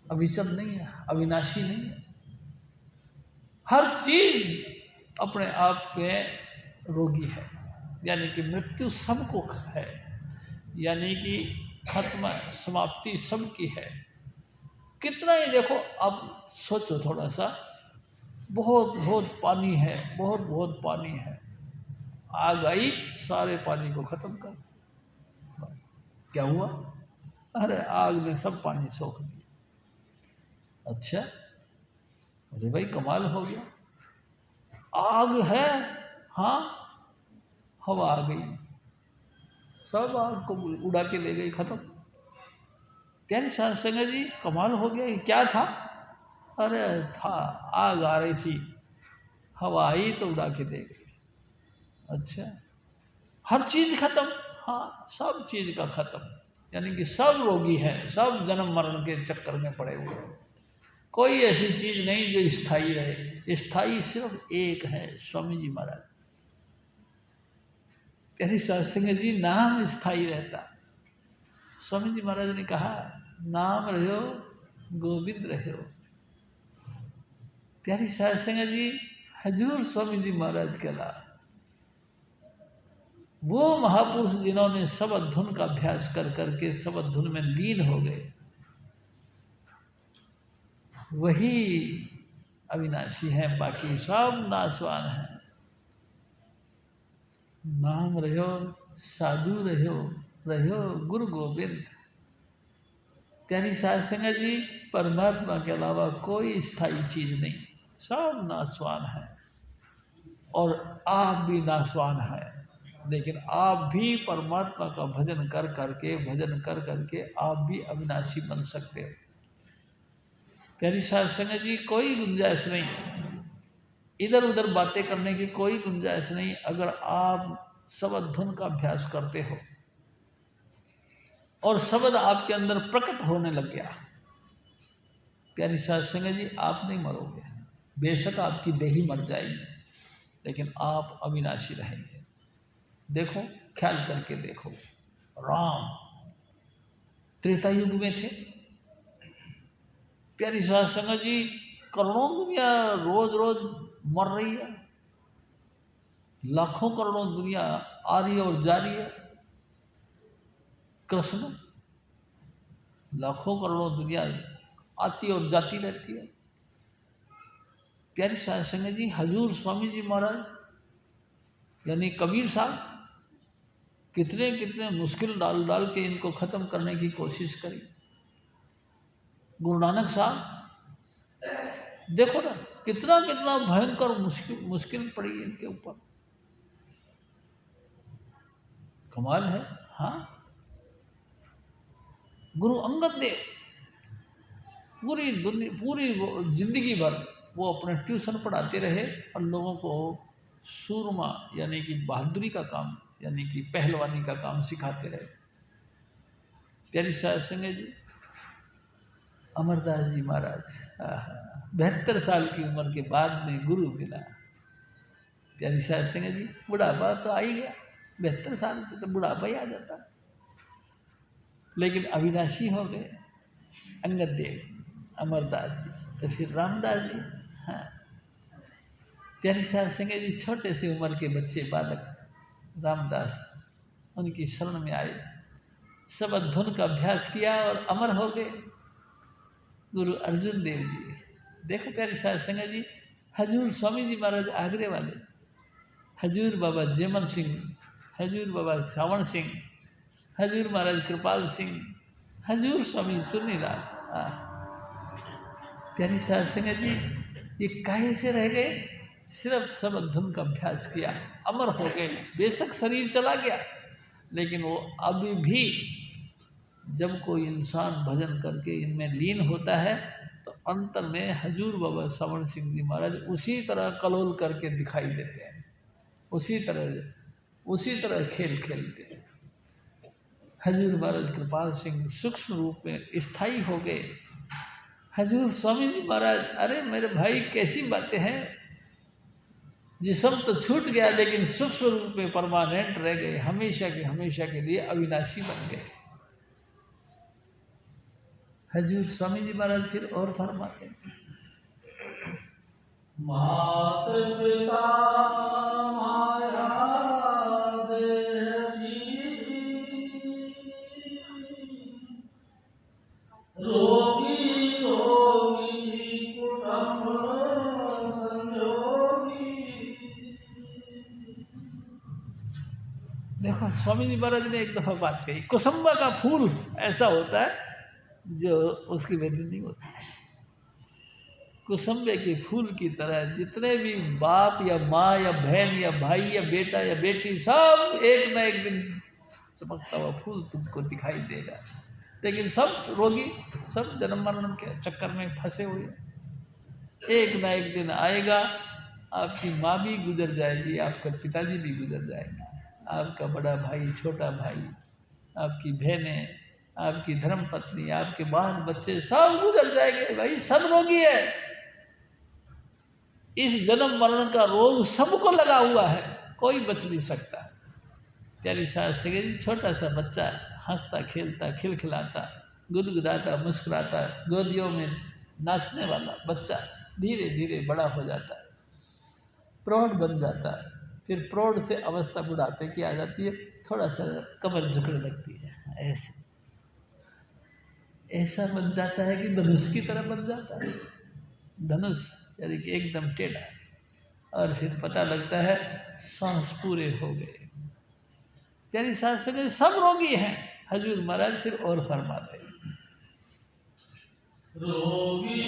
अभिशप्त नहीं है, अविनाशी नहीं है। हर चीज अपने आप में रोगी है, यानी कि मृत्यु सबको है, यानी कि खत्म समाप्ति सबकी है। कितना ही देखो, अब सोचो थोड़ा सा, बहुत बहुत पानी है, बहुत बहुत पानी है, आग आई सारे पानी को खत्म कर, क्या हुआ? अरे आग ने सब पानी सोख दिया। अच्छा, अरे भाई कमाल हो गया, आग है, हाँ, हवा आ गई, सब आग को उड़ा के ले गई, खत्म। प्यारी साध संगत जी, कमाल हो गया, ये क्या था? अरे था, आग आ रही थी, हवा आई तो उड़ा के ले गई। अच्छा, हर चीज खत्म, हाँ, सब चीज का खत्म, यानी कि सब रोगी हैं, सब जन्म मरण के चक्कर में पड़े हुए हैं। कोई ऐसी चीज नहीं जो स्थायी रहे, स्थायी सिर्फ एक है, स्वामी जी महाराज। प्यारी साध संगत जी, नाम स्थायी रहता। स्वामी जी महाराज ने कहा, नाम रहो गोविंद रहो। प्यारी साध संगत जी, हजूर स्वामी जी महाराज के अलावा वो महापुरुष जिन्होंने शब्द धुन का अभ्यास कर करके शब्द धुन में लीन हो गए, वही अविनाशी हैं, बाकी सब नाशवान हैं। नाम रहो साधु रहो, रहो गुरु गोविंद। प्यारी साध संगत जी, परमात्मा के अलावा कोई स्थायी चीज नहीं, सब नाशवान है और आप भी नाशवान हैं, लेकिन आप भी परमात्मा का भजन कर करके आप भी अविनाशी बन सकते हो। प्यारी साध संगत जी, कोई गुंजाइश नहीं, इधर उधर बातें करने की कोई गुंजाइश नहीं। अगर आप शब्द धुन का अभ्यास करते हो और शब्द आपके अंदर प्रकट होने लग गया, प्यारी साध संगत जी, आप नहीं मरोगे, बेशक आपकी देही मर जाएगी, लेकिन आप अविनाशी रहेंगे। देखो, ख्याल करके देखो, राम त्रेता युग में थे। प्यारी साध संगत जी, करोड़ों दुनिया रोज रोज मर रही है, लाखों करोड़ों दुनिया आ रही है और जा रही है। कृष्ण, लाखों करोड़ों दुनिया आती और जाती रहती है। प्यारी साध संगत जी, हजूर स्वामी जी महाराज यानी कबीर साहब कितने कितने मुश्किल डाल डाल के इनको ख़त्म करने की कोशिश करी। गुरु नानक साहब देखो ना, कितना कितना भयंकर मुश्किल पड़ी इनके ऊपर, कमाल है। हाँ, गुरु अंगद देव पूरी जिंदगी भर वो अपने ट्यूशन पढ़ाते रहे और लोगों को सूरमा यानी कि बहादुरी का काम यानी कि पहलवानी का काम सिखाते रहे। प्यारी साध संगत जी, अमरदास जी महाराज 72 साल की उम्र के बाद में गुरु मिला। प्यारी साध संगत जी, बुढ़ापा तो आ ही गया, 72 साल पे तो बुढ़ापा ही आ जाता, लेकिन अविनाशी हो गए अंगद देव, अमरदास जी, तो फिर रामदास जी। हाँ, प्यारी साध संगत जी, छोटे से उम्र के बच्चे बालक रामदास उनकी शरण में आए, शबद धुन का अभ्यास किया और अमर हो गए। गुरु अर्जुन देव जी, देखो प्यारी साध संगत जी, हजूर स्वामी जी महाराज आगरे वाले, हजूर बाबा जयमन सिंह, हजूर बाबा सावण सिंह, हजूर महाराज कृपाल सिंह, हजूर स्वामी सुरनीलाल। प्यारी साध संगत जी, ये काहे से रह गए? सिर्फ शबद धुन का अभ्यास किया, अमर हो गए। बेशक शरीर चला गया, लेकिन वो अभी भी जब कोई इंसान भजन करके इनमें लीन होता है तो अंतर में हजूर बाबा सावण सिंह जी महाराज उसी तरह कलोल करके दिखाई देते हैं, उसी तरह खेल खेलते हैं। हजूर महाराज कृपाल सिंह सूक्ष्म रूप में स्थायी हो गए। हजूर स्वामी जी महाराज, अरे मेरे भाई कैसी बातें हैं, जिस्म तो छूट गया लेकिन सूक्ष्म रूप में परमानेंट रह गए, हमेशा के लिए अविनाशी बन गए। हजूर स्वामी जी महाराज फिर और फरमाते, मात पिता माया देसी, रोगी रोगी कुटुंब संजोगी। देखो स्वामी जी महाराज ने एक दफ़ा बात कही, कुसुम्बा का फूल ऐसा होता है जो उसकी वैल्यू नहीं होती। कुसुम्बे के फूल की तरह जितने भी बाप या माँ या बहन या भाई या बेटा या बेटी, सब एक न एक दिन चमकता हुआ फूल तुमको दिखाई देगा, लेकिन सब रोगी, सब जन्म मरण के चक्कर में फंसे हुए। एक न एक दिन आएगा, आपकी माँ भी गुजर जाएगी, आपका पिताजी भी गुजर जाएगा, आपका बड़ा भाई, छोटा भाई, आपकी बहनें, आपकी धर्मपत्नी, आपके बाल बच्चे सब गुजर जाएंगे। भाई सब रोगी है, इस जन्म मरण का रोग सबको लगा हुआ है, कोई बच नहीं सकता। प्यारी साध संगत जी, छोटा सा बच्चा हंसता खेलता खिलखिलाता गुदगुदाता मुस्कुराता गोदियों में नाचने वाला बच्चा धीरे धीरे बड़ा हो जाता है, प्रौढ़ बन जाता है, फिर प्रौढ़ से अवस्था बुढ़ापे की आ जाती है, थोड़ा सा कमर झुकने लगती है, ऐसा बन जाता है कि धनुष की तरह बन जाता है, धनुष यानी कि एकदम टेढ़ा, और फिर पता लगता है सांस पूरे हो गए। प्यारी साध संगत सब रोगी हैं। हजूर महाराज फिर और फरमाते हैं, रोगी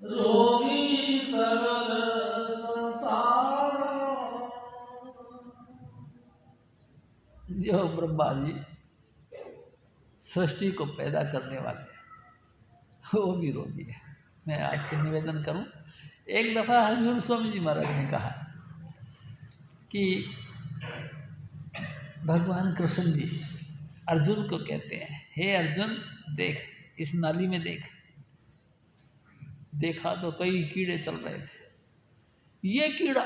रोगी सरल संसार। जो ब्रह्मा जी सृष्टि को पैदा करने वाले वो भी रोगी है। मैं आपसे निवेदन करूं, एक दफ़ा हजूर स्वामी जी महाराज ने कहा कि भगवान कृष्ण जी अर्जुन को कहते हैं, हे अर्जुन देख इस नाली में देख। देखा तो कई कीड़े चल रहे थे। ये कीड़ा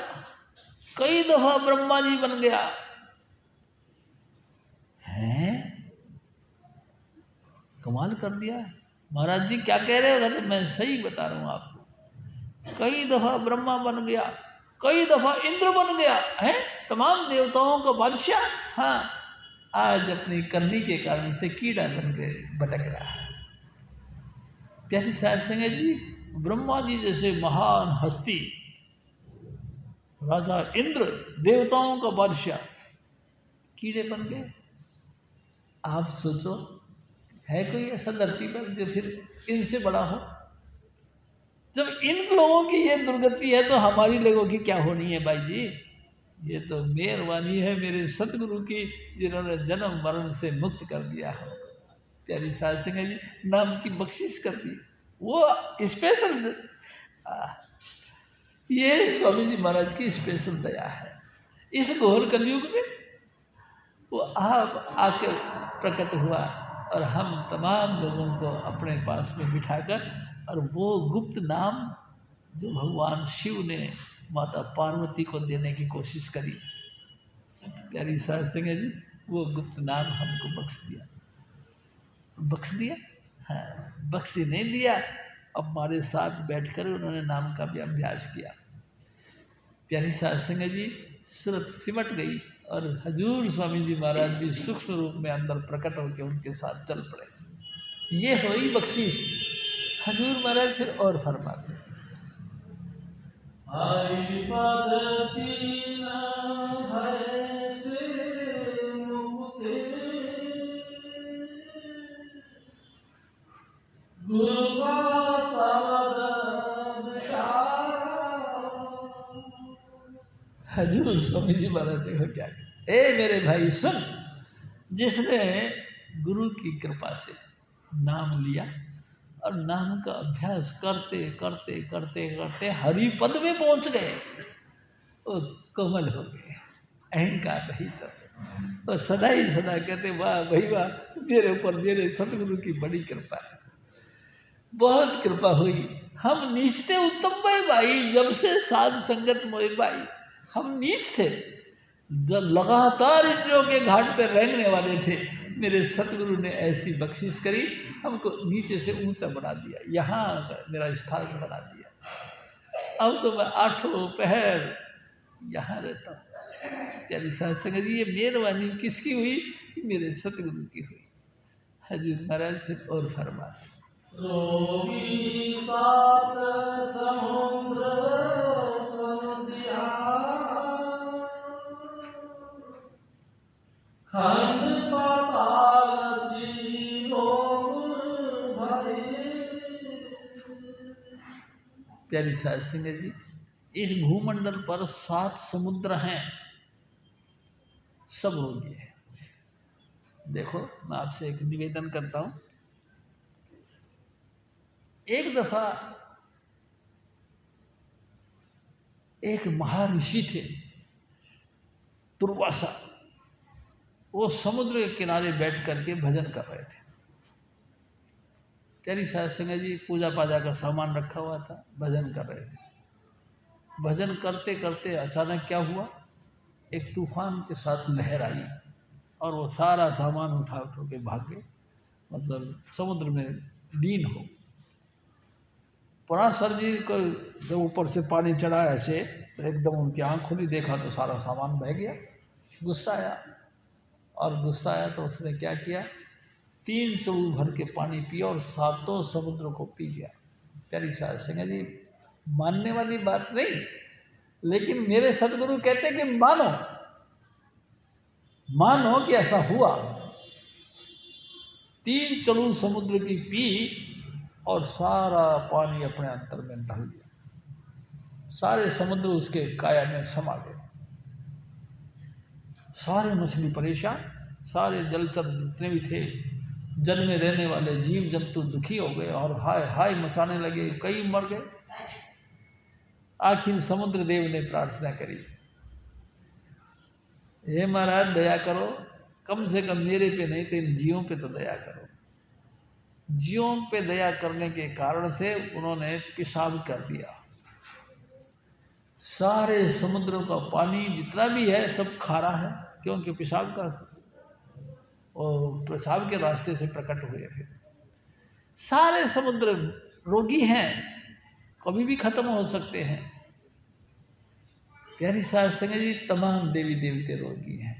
कई दफा ब्रह्मा जी बन गया है। कमाल कर दिया। महाराज जी क्या कह रहे हो? तो मैं सही बता रहा हूँ आपको। कई दफा ब्रह्मा बन गया, कई दफा इंद्र बन गया है, तमाम देवताओं का बादशाह। हाँ, आज अपनी करनी के कारण से कीड़ा बन के भटक रहा है। प्यारी साध संगत जी, ब्रह्मा जी जैसे महान हस्ती, राजा इंद्र, देवताओं का बादशाह, कीड़े बन गए। आप सोचो, है कोई ऐसा धरती पर जो फिर इनसे बड़ा हो? जब इन लोगों की ये दुर्गति है तो हमारी लोगों की क्या होनी है भाई जी? ये तो मेहरबानी है मेरे सतगुरु की, जिन्होंने जन्म मरण से मुक्त कर दिया हमको। प्यारी साध संगत जी, नाम की बख्शिश कर दी, वो स्पेशल। ये स्वामी जी महाराज की स्पेशल दया है। इस घोर कलयुग में वो आप आकर प्रकट हुआ और हम तमाम लोगों को अपने पास में बिठाकर, और वो गुप्त नाम जो भगवान शिव ने माता पार्वती को देने की कोशिश करी, प्यारी साध संगत जी, वो गुप्त नाम हमको बख्श दिया। हाँ, बख्श ही नहीं दिया, अब हमारे साथ बैठकर उन्होंने नाम का भी अभ्यास किया। प्यारी साध संगत जी, सूरत सिमट गई और हजूर स्वामी जी महाराज भी सूक्ष्म रूप में अंदर प्रकट होकर उनके साथ चल पड़े। ये हुई बख्शीश। हजूर महाराज फिर और फरमाते, हजूर स्वामी जी महाराज देखो क्या, ए मेरे भाई सुन, जिसने गुरु की कृपा से नाम लिया और नाम का अभ्यास करते करते करते करते हरि पद में पहुंच गए, वो कोमल हो गए, अहंकार नहीं तो। और सदा ही सदा कहते, वाह भाई वाह, मेरे ऊपर मेरे सतगुरु की बड़ी कृपा है, बहुत कृपा हुई। हम नीच थे उत्तम भाई, जब से साध संगत मोए भाई, हम नीच थे, जब लगातार इंद्रियों के घाट पर रेंगने वाले थे। मेरे सतगुरु ने ऐसी बख्शिश करी, हमको नीचे से ऊंचा बना दिया, यहाँ मेरा स्थान बना दिया। अब तो मैं 8 पहर यहाँ रहता हूँ। प्यारी साध संगत जी, ये मेहरबानी किसकी हुई? मेरे सतगुरु की हुई। हजूर महाराज फिर और फरमाते, प्यारी साध संगत जी, इस भूमंडल पर 7 समुद्र हैं, सब रोगी है। देखो, मैं आपसे एक निवेदन करता हूँ। एक दफा एक महर्षि थे दुर्वासा, वो समुद्र के किनारे बैठ करके भजन कर रहे थे। प्यारी साध संगत जी, पूजा पाजा का सामान रखा हुआ था, भजन कर रहे थे। भजन करते करते अचानक क्या हुआ, एक तूफान के साथ लहर आई और वो सारा सामान उठा के भाग गए, मतलब समुद्र में लीन हो। पराशर जी को जब ऊपर से पानी चढ़ा ऐसे, तो एकदम उनकी आँख खुली, देखा तो सारा सामान बह गया। गुस्सा आया, और गुस्सा आया तो उसने क्या किया, 3 चूल भर के पानी पिया और 7 समुद्र को पी गया। प्यारी साध संगत जी, मानने वाली बात नहीं, लेकिन मेरे सतगुरु कहते कि मानो, मानो कि ऐसा हुआ। 3 चलू समुद्र की पी और सारा पानी अपने अंतर में ढल गया, सारे समुद्र उसके काया में समा गए। सारे मछली परेशान, सारे जलचर जितने भी थे, जल में रहने वाले जीव जंतु दुखी हो गए और हाय हाय मचाने लगे, कई मर गए। आखिर समुद्र देव ने प्रार्थना करी, हे महाराज दया करो, कम से कम मेरे पे नहीं तो इन जीवों पे तो दया करो। जीवों पे दया करने के कारण से उन्होंने पेशाब कर दिया। सारे समुद्र का पानी जितना भी है सब खारा है, क्योंकि पेशाब का और पेशाब के रास्ते से प्रकट हुए। फिर सारे समुद्र रोगी हैं, कभी भी खत्म हो सकते हैं। प्यारी साध संगत जी, तमाम देवी देवते रोगी हैं,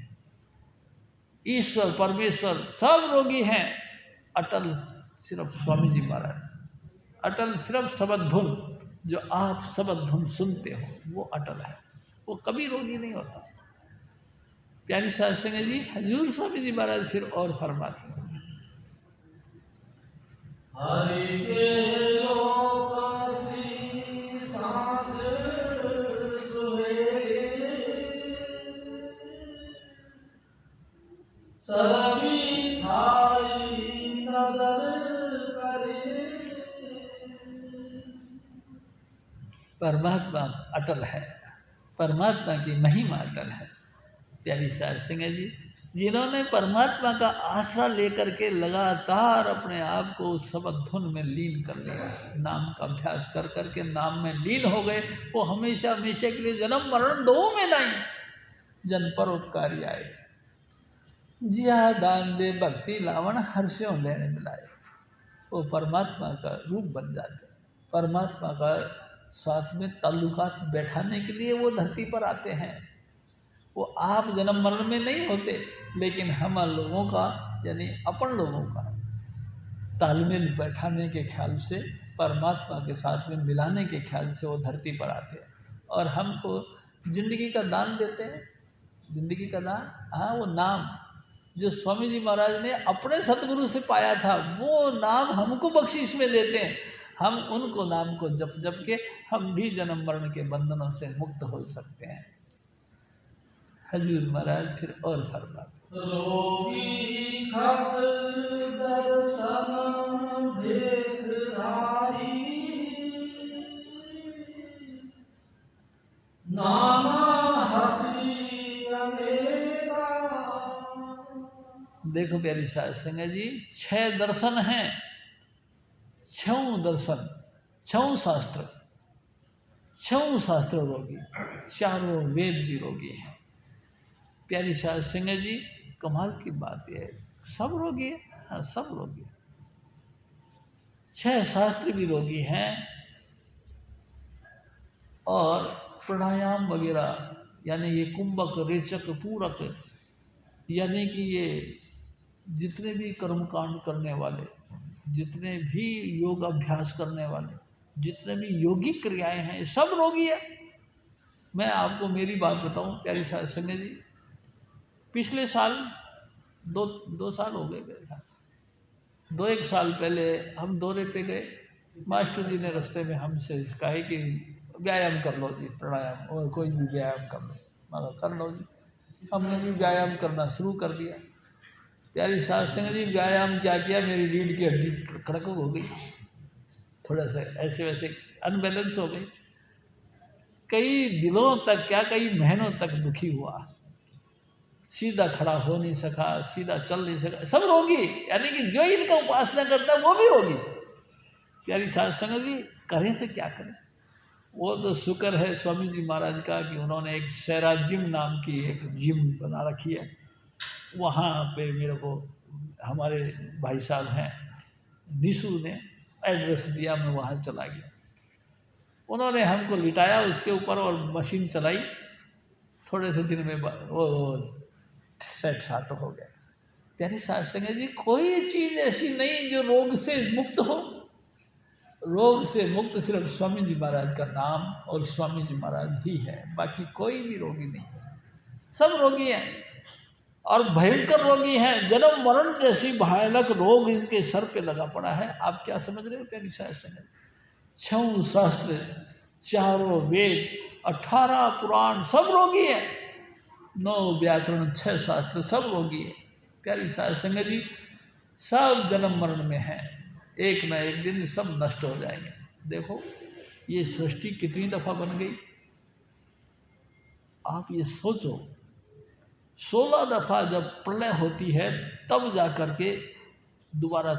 ईश्वर परमेश्वर सब रोगी हैं। अटल सिर्फ स्वामी जी महाराज, अटल सिर्फ शब्द धुन, जो आप शब्द धुन सुनते हो वो अटल है, वो कभी रोगी नहीं होता। प्यारी साध संगत जी, हजूर स्वामी जी महाराज फिर और फरमाते हैं, हरि के लोकासी साँझ सवेरे, सरबी थाई नजर करे। परमात्मा अटल है, परमात्मा की महिमा अटल है। प्यारी साध संगत जी, जिन्होंने परमात्मा का आसरा लेकर के लगातार अपने आप को उस शब्द धुन में लीन कर लिया, नाम का अभ्यास कर करके नाम में लीन हो गए, वो हमेशा हमेशा के लिए जन्म मरण दो में नहीं, जन परोपकारी आए, जिया दान दे भक्ति लावण हर्षों लेने मिलाए। वो परमात्मा का रूप बन जाते, परमात्मा का साथ में ताल्लुकात बैठाने के लिए वो धरती पर आते हैं। वो आप जन्म मरण में नहीं होते, लेकिन हम लोगों का यानी अपन लोगों का तालमेल बैठाने के ख्याल से, परमात्मा के साथ में मिलाने के ख्याल से वो धरती पर आते हैं और हमको जिंदगी का दान देते हैं। जिंदगी का दान, हाँ, वो नाम जो स्वामी जी महाराज ने अपने सतगुरु से पाया था, वो नाम हमको बख्शिश में देते हैं। हम उनको नाम को जप जप के हम भी जन्म मरण के बंधनों से मुक्त हो सकते हैं। हजूर महाराज फिर और फरमाते, रोगी खट दर्शन भेदधारी, नाना हठी अनेका। देखो प्यारी साध संगत जी, 6 दर्शन हैं, 6 दर्शन, 6 शास्त्र, 6 शास्त्र रोगी, 4 वेद भी रोगी हैं। प्यारी साध संगत जी, कमाल की बात यह है, सब रोगी है, हाँ सब रोगी है। 6 शास्त्र भी रोगी हैं और प्राणायाम वगैरह, यानी ये कुंभक रेचक पूरक, यानी कि ये जितने भी कर्मकांड करने वाले, जितने भी योग अभ्यास करने वाले, जितने भी योगिक क्रियाएं हैं, सब रोगी है। मैं आपको मेरी बात बताऊं प्यारी साध संगत जी, पिछले साल दो साल हो गए मेरे ख्याल, 2-1 साल पहले हम दौरे पे गए। मास्टर जी ने रास्ते में हमसे कहा कि व्यायाम कर लो जी, प्राणायाम और कोई भी व्यायाम कर लो, मगर कर लो जी। हमने भी व्यायाम करना शुरू कर दिया। प्यारी साध संगत जी, व्यायाम क्या किया, मेरी रीढ़ की हड्डी कड़क हो गई, थोड़ा सा ऐसे वैसे अनबैलेंस हो गई। कई दिनों तक, क्या कई महीनों तक दुखी हुआ, सीधा खड़ा हो नहीं सका, सीधा चल नहीं सका, सब रोगी। यानी कि जो इनका उपासना करता है वो भी रोगी। प्यारी साध संगत जी, करें तो क्या करें। वो तो शुक्र है स्वामी जी महाराज का कि उन्होंने एक शेरा जिम नाम की एक जिम बना रखी है। वहाँ पे मेरे को हमारे भाई साहब हैं निशु ने एड्रेस दिया, मैं वहाँ चला गया। उन्होंने हमको लिटाया उसके ऊपर और मशीन चलाई, थोड़े से दिन में वो सेट साट हो गया। प्यारी साध संगत जी, कोई चीज़ ऐसी नहीं जो रोग से मुक्त हो। रोग से मुक्त सिर्फ स्वामी जी महाराज का नाम और स्वामी जी महाराज ही है, बाकी कोई भी रोगी नहीं। सब रोगी हैं और भयंकर रोगी हैं। जन्म मरण जैसी भयानक रोग इनके सर पे लगा पड़ा है। आप क्या समझ रहे हो प्यारी साध संगत? 6 शास्त्र, 4 वेद, 18 पुराण, सब रोगी है। 9 व्याकरण, 6 शास्त्र, सब रोगी है। प्यारी साध संगत जी, सब जन्म मरण में हैं, एक ना एक दिन सब नष्ट हो जाएंगे। देखो ये सृष्टि कितनी दफ़ा बन गई, आप ये सोचो। 16 दफ़ा जब प्रलय होती है तब जा कर के दोबारा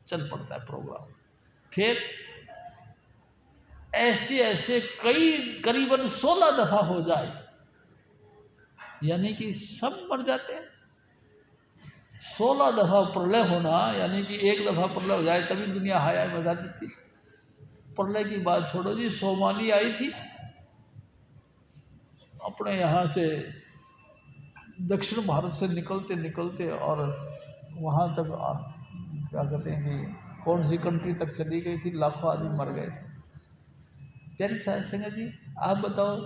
चल पड़ता है प्रोग्राम। फिर ऐसे ऐसे कई करीबन 16 दफ़ा हो जाए, यानी कि सब मर जाते हैं। 16 दफ़ा प्रलय होना, यानी कि एक दफ़ा प्रलय हो जाए तभी दुनिया हाय मचाती थी। प्रलय की बात छोड़ो जी, सोमाली आई थी अपने यहाँ से दक्षिण भारत से निकलते निकलते और वहाँ तक क्या कहते हैं कि कौन सी कंट्री तक चली गई थी, लाखों आदमी मर गए थे। प्यारी साहब सिंह जी, आप बताओ,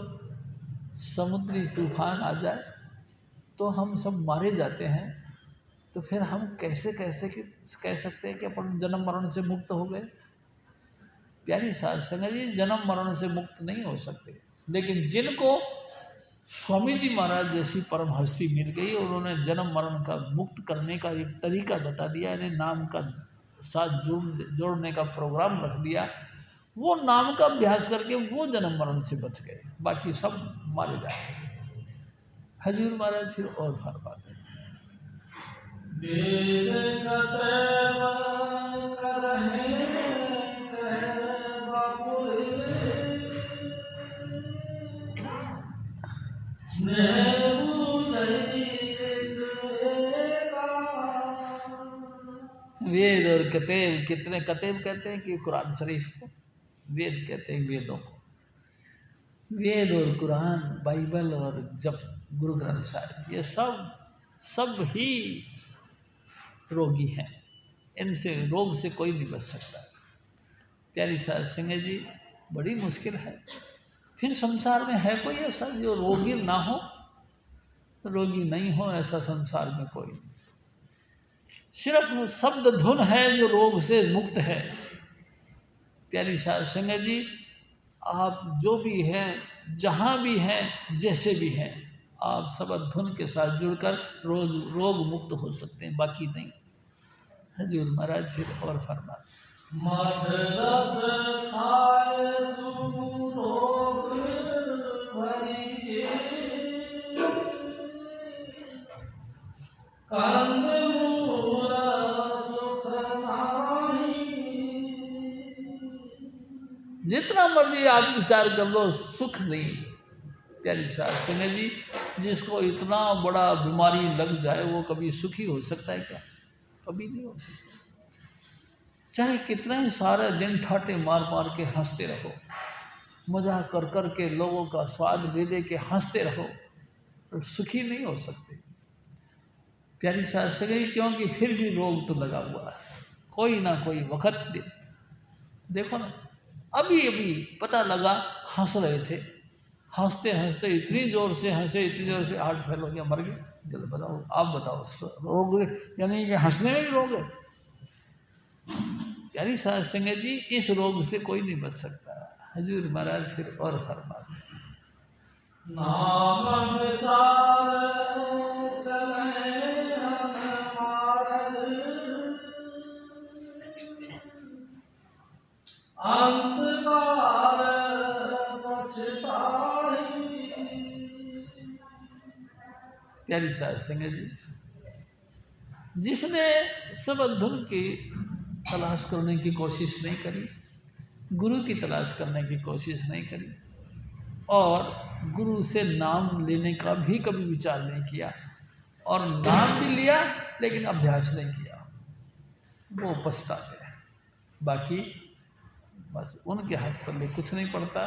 समुद्री तूफान आ जाए तो हम सब मारे जाते हैं, तो फिर हम कैसे कैसे कह सकते हैं कि अपन जन्म मरण से मुक्त हो गए? प्यारी साहब सिंह जी, जन्म मरण से मुक्त नहीं हो सकते, लेकिन जिनको स्वामी जी महाराज जैसी परम हस्ती मिल गई, उन्होंने जन्म मरण का मुक्त करने का एक तरीका बता दिया, इन्हें नाम का साथ जोड़ने का प्रोग्राम रख दिया, वो नाम का अभ्यास करके वो जन्म मरण से बच गए, बाकी सब मारे जाए। हजूर महाराज फिर और फरमाते हैं, वेद और कतेब, कितने कतेब कहते हैं कि कुरान शरीफ को, वेद कहते हैं वेदों को। वेद और कुरान, बाइबल और जब गुरु ग्रंथ साहिब, ये सब ही रोगी हैं, इनसे रोग से कोई नहीं बच सकता। प्यारी साहब सिंह जी, बड़ी मुश्किल है। फिर संसार में है कोई ऐसा जो रोगी ना हो? रोगी नहीं हो ऐसा संसार में कोई, सिर्फ शब्द धुन है जो रोग से मुक्त है। प्यारी साहब सिंह जी, आप जो भी हैं, जहाँ भी हैं, जैसे भी हैं, आप शब्द धुन के साथ जुड़कर रोग मुक्त हो सकते हैं, बाकी नहीं। हजूर महाराज फिर और फरमाते, मठ रस खाए सुरोग भरी के, कंदमूल सुख नाही। जितना मर्जी आप विचार कर लो, सुख नहीं। प्यारी साहब सिंह जी, जिसको इतना बड़ा बीमारी लग जाए वो कभी सुखी हो सकता है क्या? कभी नहीं हो सकता। चाहे कितना ही सारे दिन ठाटे मार मार के हंसते रहो, मजाक कर कर के लोगों का स्वाद दे दे के हंसते रहो, तो सुखी नहीं हो सकते। प्यारी साहब सही, क्योंकि फिर भी रोग तो लगा हुआ है, कोई ना कोई वक्त। देखो ना, अभी अभी पता लगा, हंस रहे थे, हंसते हंसते इतनी ज़ोर से हंसे, इतनी ज़ोर से हार्ट फेल हो गया, मर गए। चलो बताओ, आप बताओ, रोग यानी कि हंसने में भी रोग है? प्यारी साहब सिंह जी, इस रोग से कोई नहीं बच सकता। हजूर महाराज फिर और फरमाते, नाम विसार चले अंतकाल पछताई। प्यारी साहब सिंह जी, जिसने शब्द धुन की तलाश करने की कोशिश नहीं करी, गुरु की तलाश करने की कोशिश नहीं करी, और गुरु से नाम लेने का भी कभी विचार नहीं किया, और नाम भी लिया लेकिन अभ्यास नहीं किया, वो पछताते हैं। बाकी बस उनके हाथ पर ले कुछ नहीं पड़ता।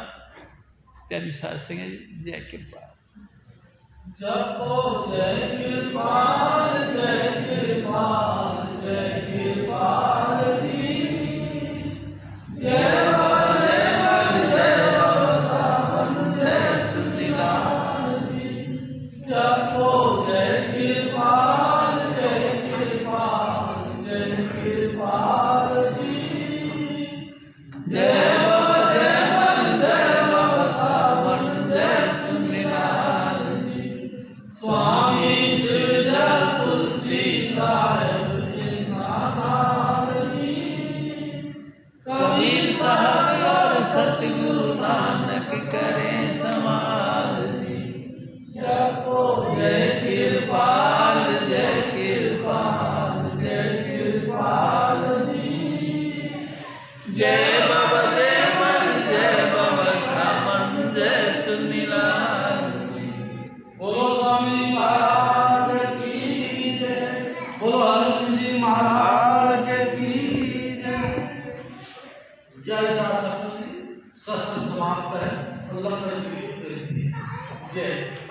प्यारी साहब सिंह जी, जय कृपा। जपो जय कृपाल, जय कृपाल, जय कृपाल जी, जय सावन, जय चुनीलाल जी। जपो जय कृपाल, जय कृपाल, जय कृपाल जी, जय स्वामी सिद्ध साथ सत्संग समाप्त करें और लंगर के लिए जय।